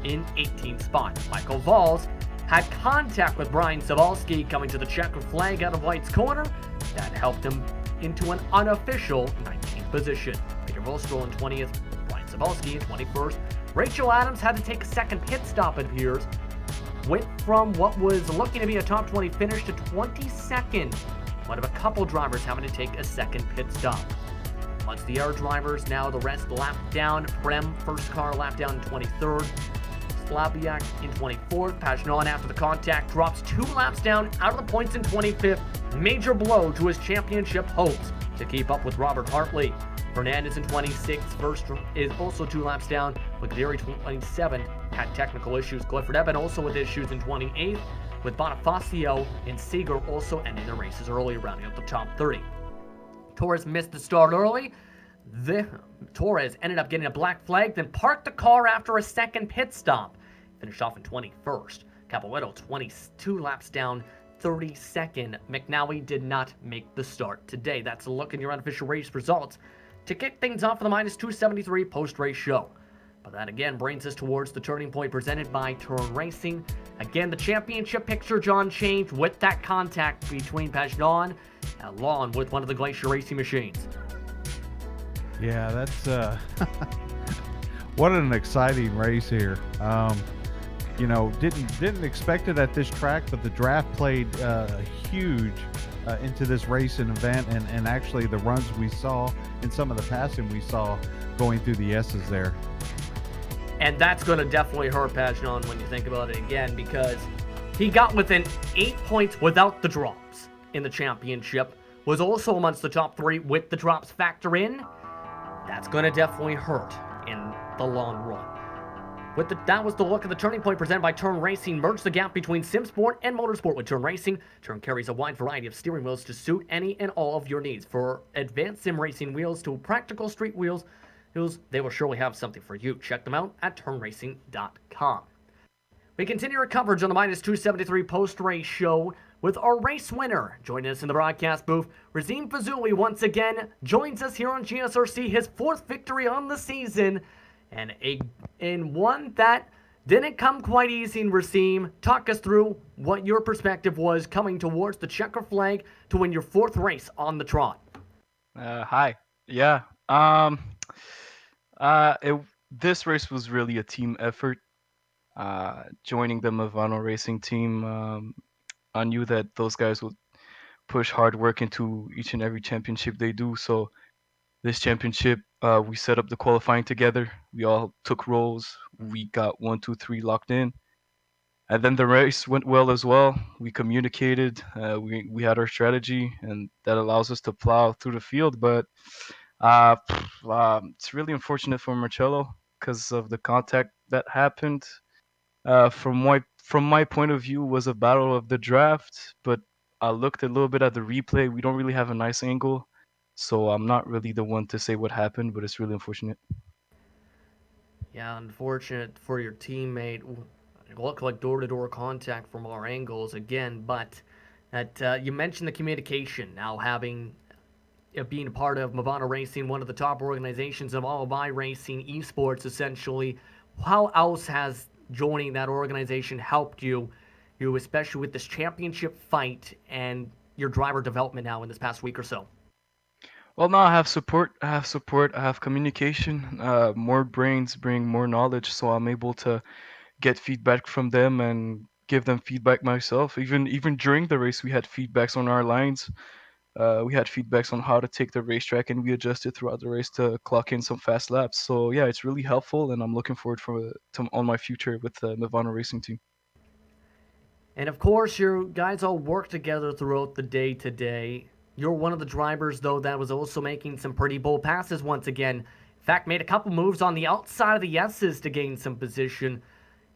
S1: in 18th spot. Michael Valls had contact with Brian Savalski coming to the checker flag out of White's corner. That helped him into an unofficial 19th position. Peter Volstroll in 20th, Brian Savalski in 21st. Rachel Adams had to take a second pit stop, it appears. Went from what was looking to be a top 20 finish to 22nd. One of a couple drivers having to take a second pit stop. Once the air drivers, now the rest lapped down. Brem, first car lapped down in 23rd. Slaviak in 24th. Pagnon, after the contact, drops 2 laps down out of the points in 25th. Major blow to his championship hopes to keep up with Robert Hartley. Fernandez in 26th. Verstrom is also 2 laps down, with Gary 27th had technical issues. Clifford Eben also with issues in 28th, with Bonifacio and Seeger also ending their races early, rounding up the top 30. Torres missed the start early. Torres ended up getting a black flag, then parked the car after a second pit stop. Finished off in 21st. Capoeto 22 laps down, 32nd. McNally did not make the start today. That's a look at your unofficial race results to kick things off for the minus 273 post-race show. But that again brings us towards the turning point presented by Turn Racing. Again, the championship picture, John, changed with that contact between Pagnon along with one of the Glacier Racing machines.
S2: Yeah, that's what an exciting race here. Didn't expect it at this track, but the draft played huge into this race and event, and actually the runs we saw and some of the passing we saw going through the S's there.
S1: And that's going to definitely hurt Pagnon when you think about it again, because he got within 8 points without the drops in the championship, was also amongst the top 3 with the drops factor in. That's going to definitely hurt in the long run. That was the look at the turning point presented by Turn Racing. Merge the gap between SimSport and Motorsport with Turn Racing. Turn carries a wide variety of steering wheels to suit any and all of your needs. For advanced sim racing wheels to practical street wheels, they will surely have something for you. Check them out at turnracing.com. We continue our coverage on the minus 273 post-race show with our race winner. Joining us in the broadcast booth, Razim Fazuli once again joins us here on GSRC, his 4th victory on the season, and in one that didn't come quite easy. Razim, talk us through what your perspective was coming towards the checker flag to win your 4th race on the trot.
S4: Hi. Yeah. This race was really a team effort. Joining the Movano Racing team, I knew that those guys would push hard work into each and every championship they do. So this championship, we set up the qualifying together. We all took roles. We got 1, 2, 3 locked in. And then the race went well as well. We communicated. We had our strategy, and that allows us to plow through the field. But it's really unfortunate for Marcello because of the contact that happened. From my point of view, was a battle of the draft, but I looked a little bit at the replay. We don't really have a nice angle, so I'm not really the one to say what happened, but it's really unfortunate.
S1: Yeah, unfortunate for your teammate. It looked like door-to-door contact from our angles again, but that you mentioned the communication. Now being a part of Movano Racing, one of the top organizations of all of iRacing esports, essentially. How else has joining that organization helped you especially with this championship fight and your driver development now in this past week or so?
S4: Well, now I have support. I have communication. More brains bring more knowledge, so I'm able to get feedback from them and give them feedback myself. Even during the race, we had feedbacks on our lines. We had feedbacks on how to take the racetrack, and we adjusted throughout the race to clock in some fast laps. So yeah, it's really helpful, and I'm looking forward to on my future with the Movano Racing team.
S1: And of course, you guys all work together throughout the day today. You're one of the drivers, though, that was also making some pretty bold passes once again. In fact, made a couple moves on the outside of the S's to gain some position.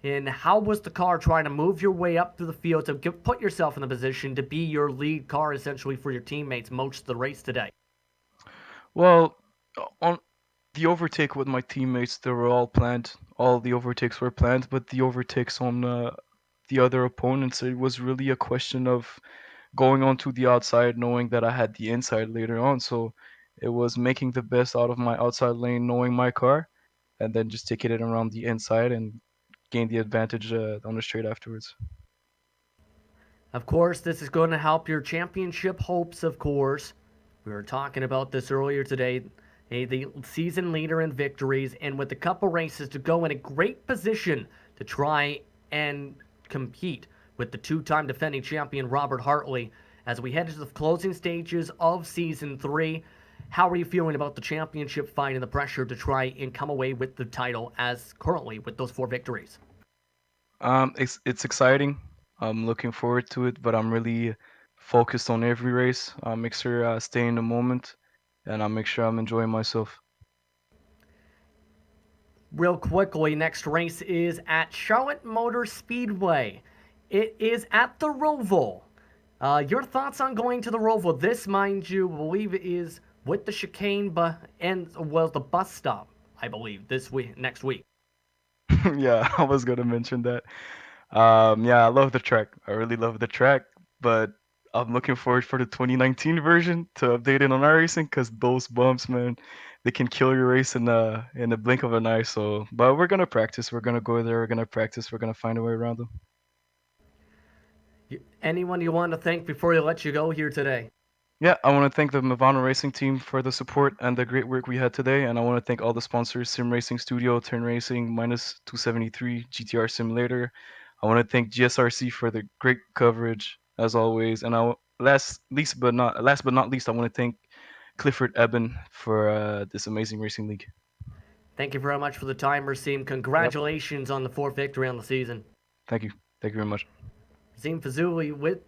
S1: And how was the car trying to move your way up through the field to put yourself in the position to be your lead car essentially for your teammates most of the race today?
S4: Well, on the overtake with my teammates, they were all planned. All the overtakes were planned, but the overtakes on the other opponents, it was really a question of going onto the outside, knowing that I had the inside later on. So it was making the best out of my outside lane, knowing my car, and then just taking it around the inside and gain the advantage on the straight afterwards.
S1: Of course, this is going to help your championship hopes, of course. We were talking about this earlier today. The season leader in victories, and with a couple races to go in a great position to try and compete with the two-time defending champion Robert Hartley as we head into the closing stages of season 3. How are you feeling about the championship fight and the pressure to try and come away with the title as currently with those 4 victories?
S4: It's exciting. I'm looking forward to it, but I'm really focused on every race. I'll make sure I stay in the moment, and I'll make sure I'm enjoying myself.
S1: Real quickly, next race is at Charlotte Motor Speedway. It is at the Roval. Your thoughts on going to the Roval? This, mind you, I believe is with the chicane, and well, the bus stop. I believe this week, next week.
S4: Yeah, I was gonna mention that. Yeah, I love the track. I really love the track, but I'm looking forward for the 2019 version to update it on iRacing because those bumps, man, they can kill your race in a blink of an eye. So, but we're gonna practice. We're gonna go there. We're gonna practice. We're gonna find a way around them.
S1: Anyone you want to thank before you let you go here today?
S4: Yeah, I want to thank the Movano Racing team for the support and the great work we had today, and I want to thank all the sponsors: SimRacing Studio, Turn Racing, Minus 273, GTR Simulator. I want to thank GSRC for the great coverage as always, and last but not least, I want to thank Clifford Eben for this amazing racing league.
S1: Thank you very much for the time, Rasim.
S4: Yep,
S1: Congratulations on the 4th victory on the season.
S4: thank you very much.
S1: Rasim Fazuli with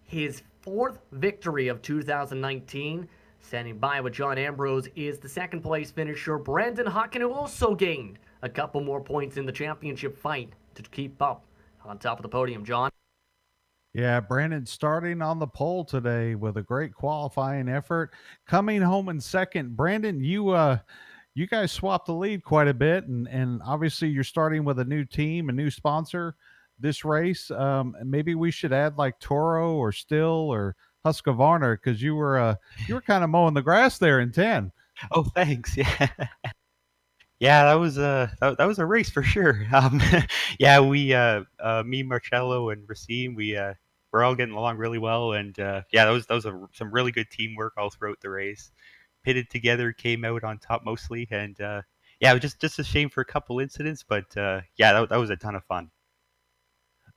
S1: his 4th victory of 2019. Standing by with John Ambrose is the 2nd place finisher Brandon Hawken, who also gained a couple more points in the championship fight to keep up on top of the podium. John?
S2: Yeah, Brandon starting on the pole today with a great qualifying effort, coming home in second. Brandon, you guys swapped the lead quite a bit, and obviously you're starting with a new team, a new sponsor this race. Maybe we should add like Toro or Still or Husqvarna because you were kind of mowing the grass there in 10.
S5: Oh, thanks. Yeah. Yeah, that was a race for sure. Yeah, me, Marcello, and Racine, we're all getting along really well, and yeah, some really good teamwork all throughout the race. Pitted together, came out on top mostly, and yeah, it was just a shame for a couple incidents, but yeah, that was a ton of fun.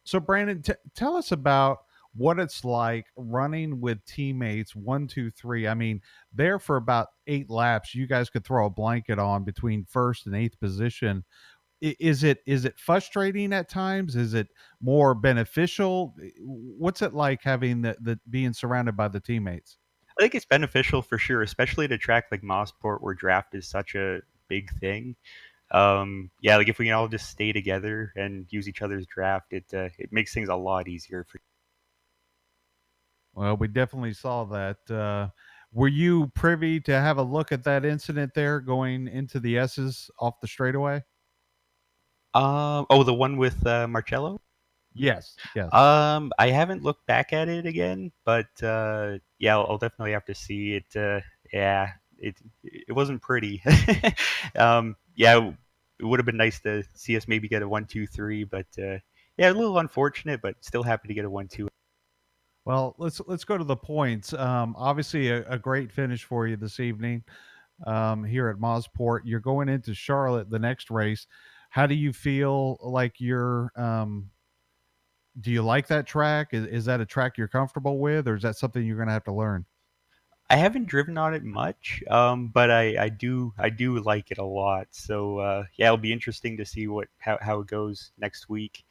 S2: So, Brandon, tell us about what it's like running with teammates 1, 2, 3. I mean, there for about 8 laps, you guys could throw a blanket on between first and eighth position. Is it frustrating at times? Is it more beneficial? What's it like having the being surrounded by the teammates?
S5: I think it's beneficial for sure, especially at a track like Mosport where draft is such a big thing. Yeah, like if we can all just stay together and use each other's draft, it makes things a lot easier for.
S2: Well, we definitely saw that. Were you privy to have a look at that incident there going into the S's off the straightaway?
S5: Oh, the one with Marcello.
S2: Yes, yes.
S5: I haven't looked back at it again, but yeah, I'll definitely have to see it. Yeah, it wasn't pretty. Yeah, it would have been nice to see us maybe get a 1, 2, 3, but yeah, a little unfortunate, but still happy to get a 1, 2.
S2: Well, let's go to the points. Obviously, a great finish for you this evening here at Mosport. You're going into Charlotte the next race. How do you feel like you're? Do you like that track? Is that a track you're comfortable with, or is that something you're going to have to learn?
S5: I haven't driven on it much, but I do like it a lot. So yeah, it'll be interesting to see how it goes next week,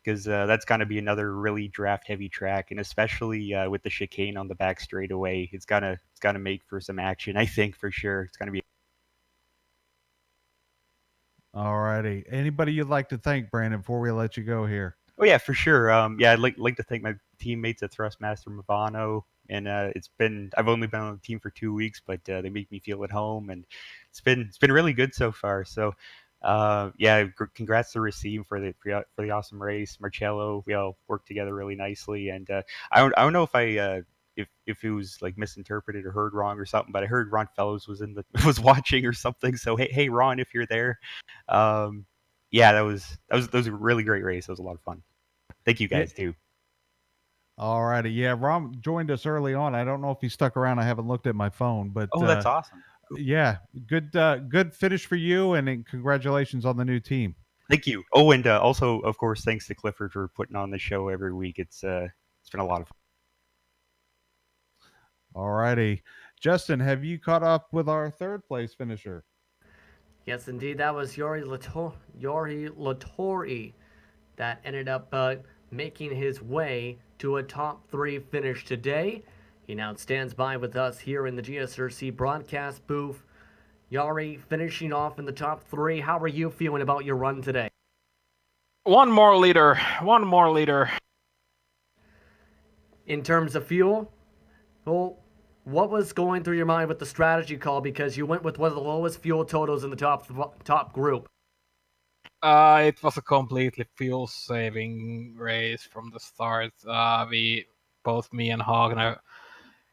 S5: because that's going to be another really draft heavy track, and especially with the chicane on the back straightaway, it's gonna make for some action. I think for sure it's gonna be.
S2: All righty. Anybody you'd like to thank, Brandon, before we let you go here?
S5: Oh yeah, for sure. Yeah, I'd like to thank my teammates at Thrustmaster Movano, and I've only been on the team for 2 weeks, but they make me feel at home, and it's been really good so far. So, yeah, congrats to Racine for the awesome race. Marcello, we all worked together really nicely, and I don't know if it was like misinterpreted or heard wrong or something, but I heard Ron Fellows was watching or something. So hey Ron, if you're there, um, yeah, that was a really great race. That was a lot of fun. Thank you
S2: Yeah.
S5: guys too.
S2: All righty. Yeah, Rom joined us early on. I don't know if he stuck around. I haven't looked at my phone, but
S5: Oh, that's awesome.
S2: yeah, good finish for you, and then congratulations on the new team.
S5: Thank you. Oh, and also, of course, thanks to Clifford for putting on the show every week. It's been a lot of fun.
S2: All righty. Justin, have you caught up with our third place finisher?
S1: Yes, indeed, that was Yori Latori that ended up making his way to a top 3 finish today. He now stands by with us here in the GSRC broadcast booth. Yari finishing off in the top 3. How are you feeling about your run today?
S6: One more liter. One more liter.
S1: In terms of fuel, well, what was going through your mind with the strategy call? Because you went with one of the lowest fuel totals in the top group.
S6: It was a completely fuel-saving race from the start. Both me and Hagner,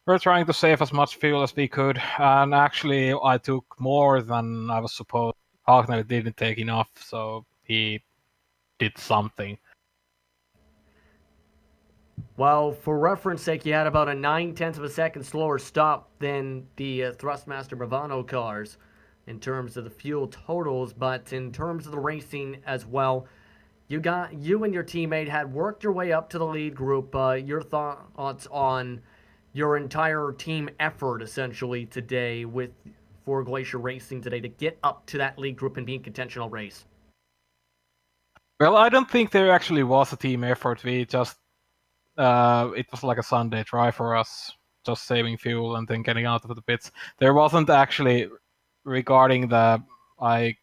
S6: were trying to save as much fuel as we could, and actually I took more than I was supposed. Hagner didn't take enough, so he did something.
S1: Well, for reference sake, you had about a 9/10 of a second slower stop than the Thrustmaster Bravano cars in terms of the fuel totals, but in terms of the racing as well, you and your teammate had worked your way up to the lead group. Your thoughts on your entire team effort essentially today for Glacier Racing today to get up to that lead group and be in contentional race?
S6: Well, I don't think there actually was a team effort. We just it was like a Sunday try for us, just saving fuel and then getting out of the pits. There wasn't actually regarding I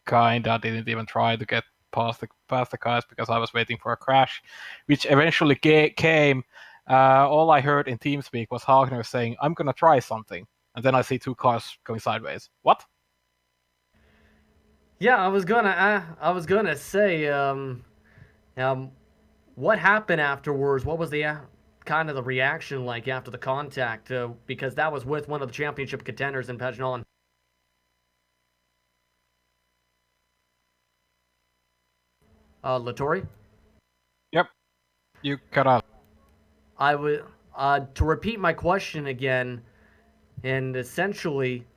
S6: kinda didn't even try to get past the guys because I was waiting for a crash, which eventually came. All I heard in TeamSpeak was Hagner saying, "I'm gonna try something," and then I see 2 cars going sideways. What?
S1: Yeah, I was gonna say, what happened afterwards? What was the kind of the reaction like after the contact? Because that was with one of the championship contenders in Pagnon. Latori?
S6: Yep, you cut out.
S1: I would to repeat my question again, and essentially,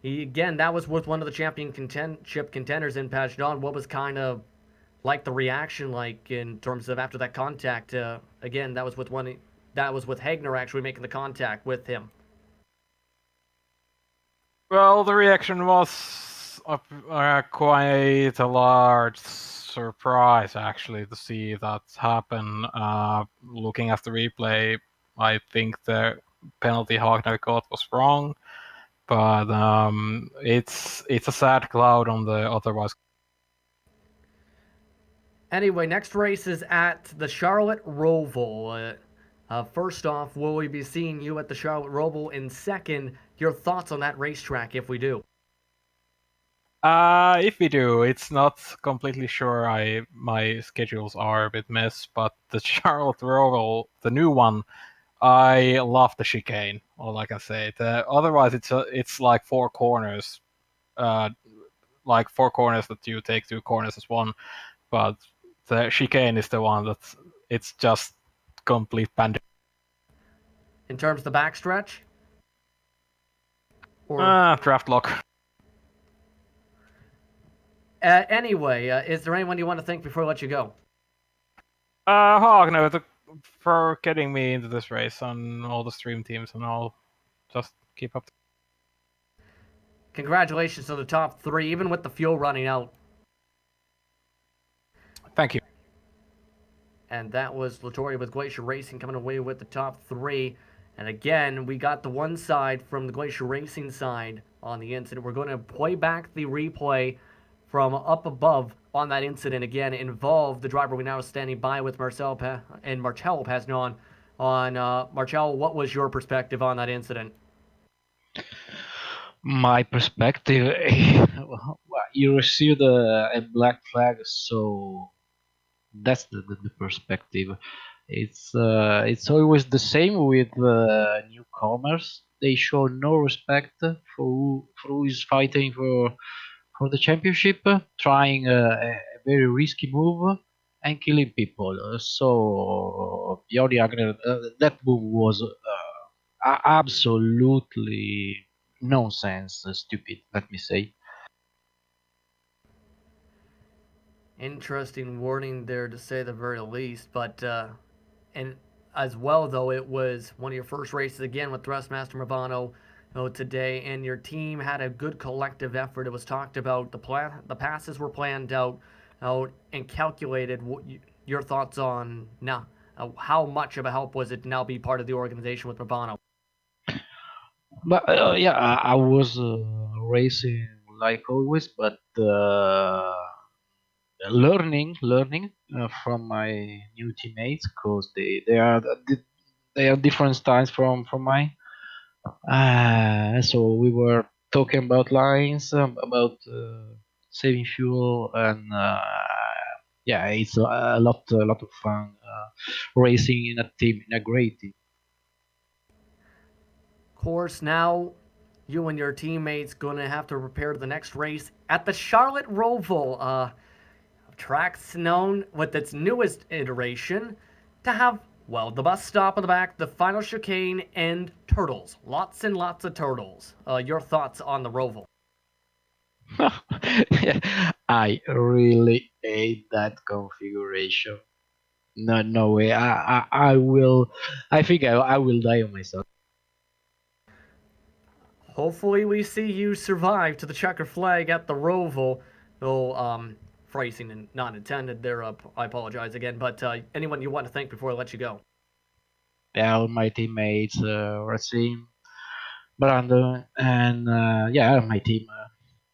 S1: again that was with one of the championship contenders in Pagnon. What was kind of like the reaction like in terms of after that contact? Again, that was with Hagner actually making the contact with him.
S6: Well, the reaction was quite a large surprise, actually, to see that happen. Looking at the replay, I think the penalty Hagner got was wrong, but it's a sad cloud on the otherwise.
S1: Anyway, next race is at the Charlotte Roval. First off, will we be seeing you at the Charlotte Roval? And second, your thoughts on that racetrack if we do.
S6: If we do, it's not completely sure. My schedules are a bit mess, but the Charlotte Roval, the new one, I love the chicane. All I can say. Otherwise, it's like 4 corners, uh, like 4 corners that you take 2 corners as one. But the chicane is the one that's it's just complete pandemic.
S1: In terms of the backstretch? Or
S6: Draft lock.
S1: anyway, is there anyone you want to thank before I let you go?
S6: Hogno, for getting me into this race on all the stream teams and all. just keep up.
S1: Congratulations to the top 3, even with the fuel running out.
S6: Thank you.
S1: And that was Latoria with Glacier Racing coming away with the top 3. And again, we got the one side from the Glacier Racing side on the incident. We're going to play back the replay from up above on that incident. Again, involved the driver we now are standing by with Marcelo passing on. Marcelo, what was your perspective on that incident?
S7: My perspective, well, you received a black flag, so that's the perspective. It's always the same with newcomers. They show no respect for who is fighting for the championship, trying a very risky move and killing people. So Jordi Agner, that move was absolutely nonsense, stupid. Let me say.
S1: Interesting warning there, to say the very least. But and as well, though, it was one of your first races again with Thrustmaster Movano today, and your team had a good collective effort. It was talked about, the passes were planned out and calculated. Your thoughts on now? How much of a help was it to now be part of the organization with Movano?
S7: But yeah, I was racing like always, but learning from my new teammates because they are different styles from mine. So we were talking about lines, about saving fuel, and yeah, it's a lot of fun racing in a team, in a great team.
S1: Of course, now you and your teammates going to have to prepare the next race at the Charlotte Roval. Track's known with its newest iteration to have, well, the bus stop in the back, the final chicane, and turtles. Lots and lots of turtles. Your thoughts on the Roval?
S7: I really hate that configuration. No, no way. I will. I think I will die on myself.
S1: Hopefully we see you survive to the checker flag at the Roval. Though, phrasing and not intended there, I apologize again. But anyone you want to thank before I let you go?
S7: Yeah, all my teammates, Racing, Brandon, and yeah, my team,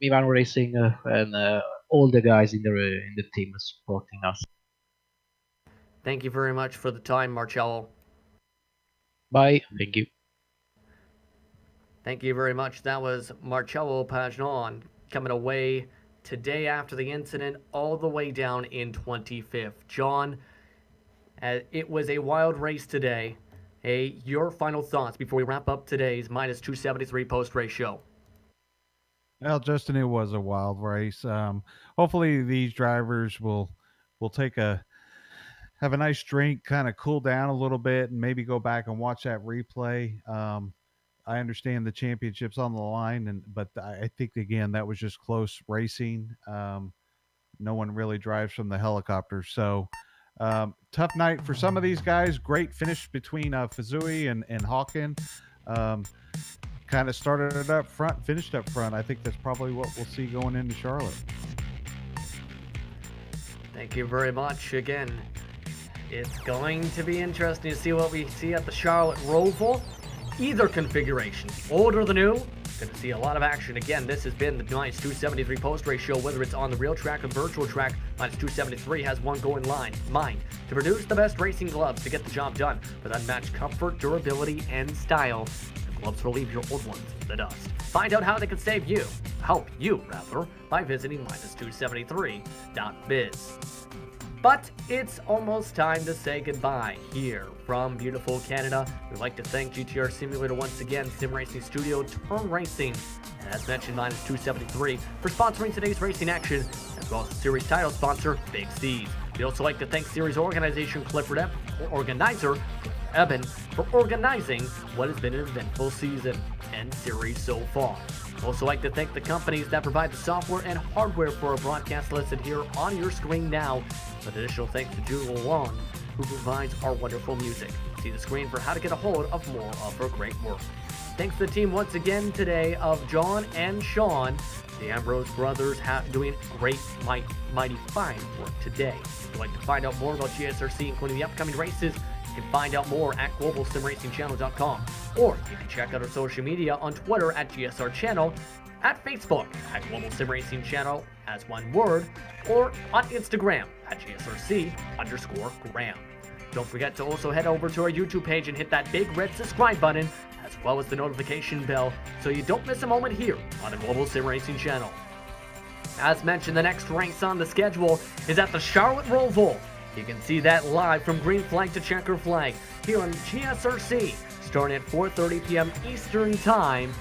S7: Mivan Racing, and all the guys in the team supporting us.
S1: Thank you very much for the time, Marcello.
S7: Bye. Thank you.
S1: Thank you very much. That was Marcello Pagnon coming away today after the incident, all the way down in 25th. John, it was a wild race today. Your final thoughts before we wrap up today's minus 273 post-race show.
S2: Well, Justin, it was a wild race. Hopefully, these drivers will have a nice drink, kind of cool down a little bit, and maybe go back and watch that replay. I understand the championship's on the line, but I think again that was just close racing. No one really drives from the helicopter, so tough night for some of these guys. Great finish between Fuzui and Hawken. Kind of started it up front, finished up front. I think that's probably what we'll see going into Charlotte.
S1: Thank you very much again. It's going to be interesting to see what we see at the Charlotte Roval. Either configuration, old or the new, going to see a lot of action. Again, this has been the minus 273 post-race show, whether it's on the real track or the virtual track. Minus 273 has one goal in mind to produce the best racing gloves to get the job done with unmatched comfort, durability, and style. The gloves will leave your old ones in the dust. Find out how they can help you, by visiting minus273.biz. But it's almost time to say goodbye here from beautiful Canada. We'd like to thank GTR Simulator once again, SimRacing Studio, Turn Racing, and as mentioned, minus 273 for sponsoring today's racing action, as well as the series title sponsor, Big C's. We'd also like to thank series organizer Clifford Eben, for organizing what has been an eventful season and series so far. Also like to thank the companies that provide the software and hardware for our broadcast listed here on your screen now. With additional thanks to Julie Long, who provides our wonderful music. See the screen for how to get a hold of more of her great work. Thanks to the team once again today of John and Sean. The Ambrose brothers doing great, mighty fine work today. If you'd like to find out more about GSRC, including the upcoming races, you can find out more at globalsimracingchannel.com. Or you can check out our social media on Twitter at GSR Channel, at Facebook at Global Sim Racing Channel as one word, or on Instagram at GSRC_Graham. Don't forget to also head over to our YouTube page and hit that big red subscribe button, as well as the notification bell, so you don't miss a moment here on the Global Sim Racing Channel. As mentioned, the next race on the schedule is at the Charlotte Roval. You can see that live from green flag to checker flag here on GSRC, starting at 4:30 p.m. Eastern Time.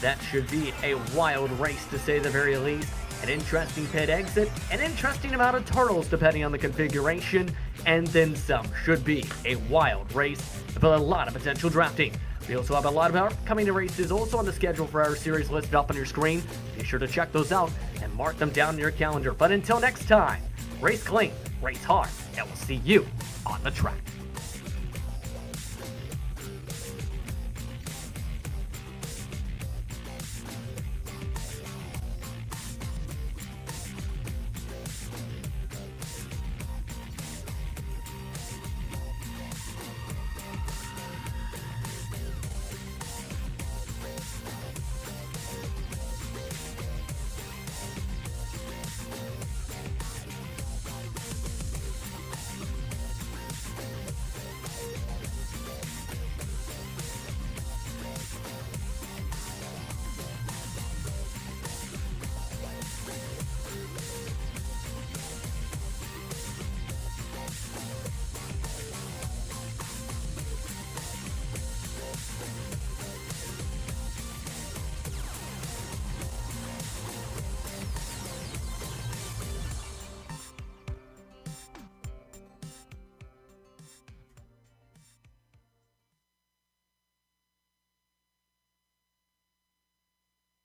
S1: That should be a wild race, to say the very least. An interesting pit exit, an interesting amount of turtles depending on the configuration, and then some. Should be a wild race with a lot of potential drafting. We also have a lot of upcoming races also on the schedule for our series listed up on your screen. Be sure to check those out and mark them down in your calendar. But until next time, race clean, race hard, and we'll see you on the track.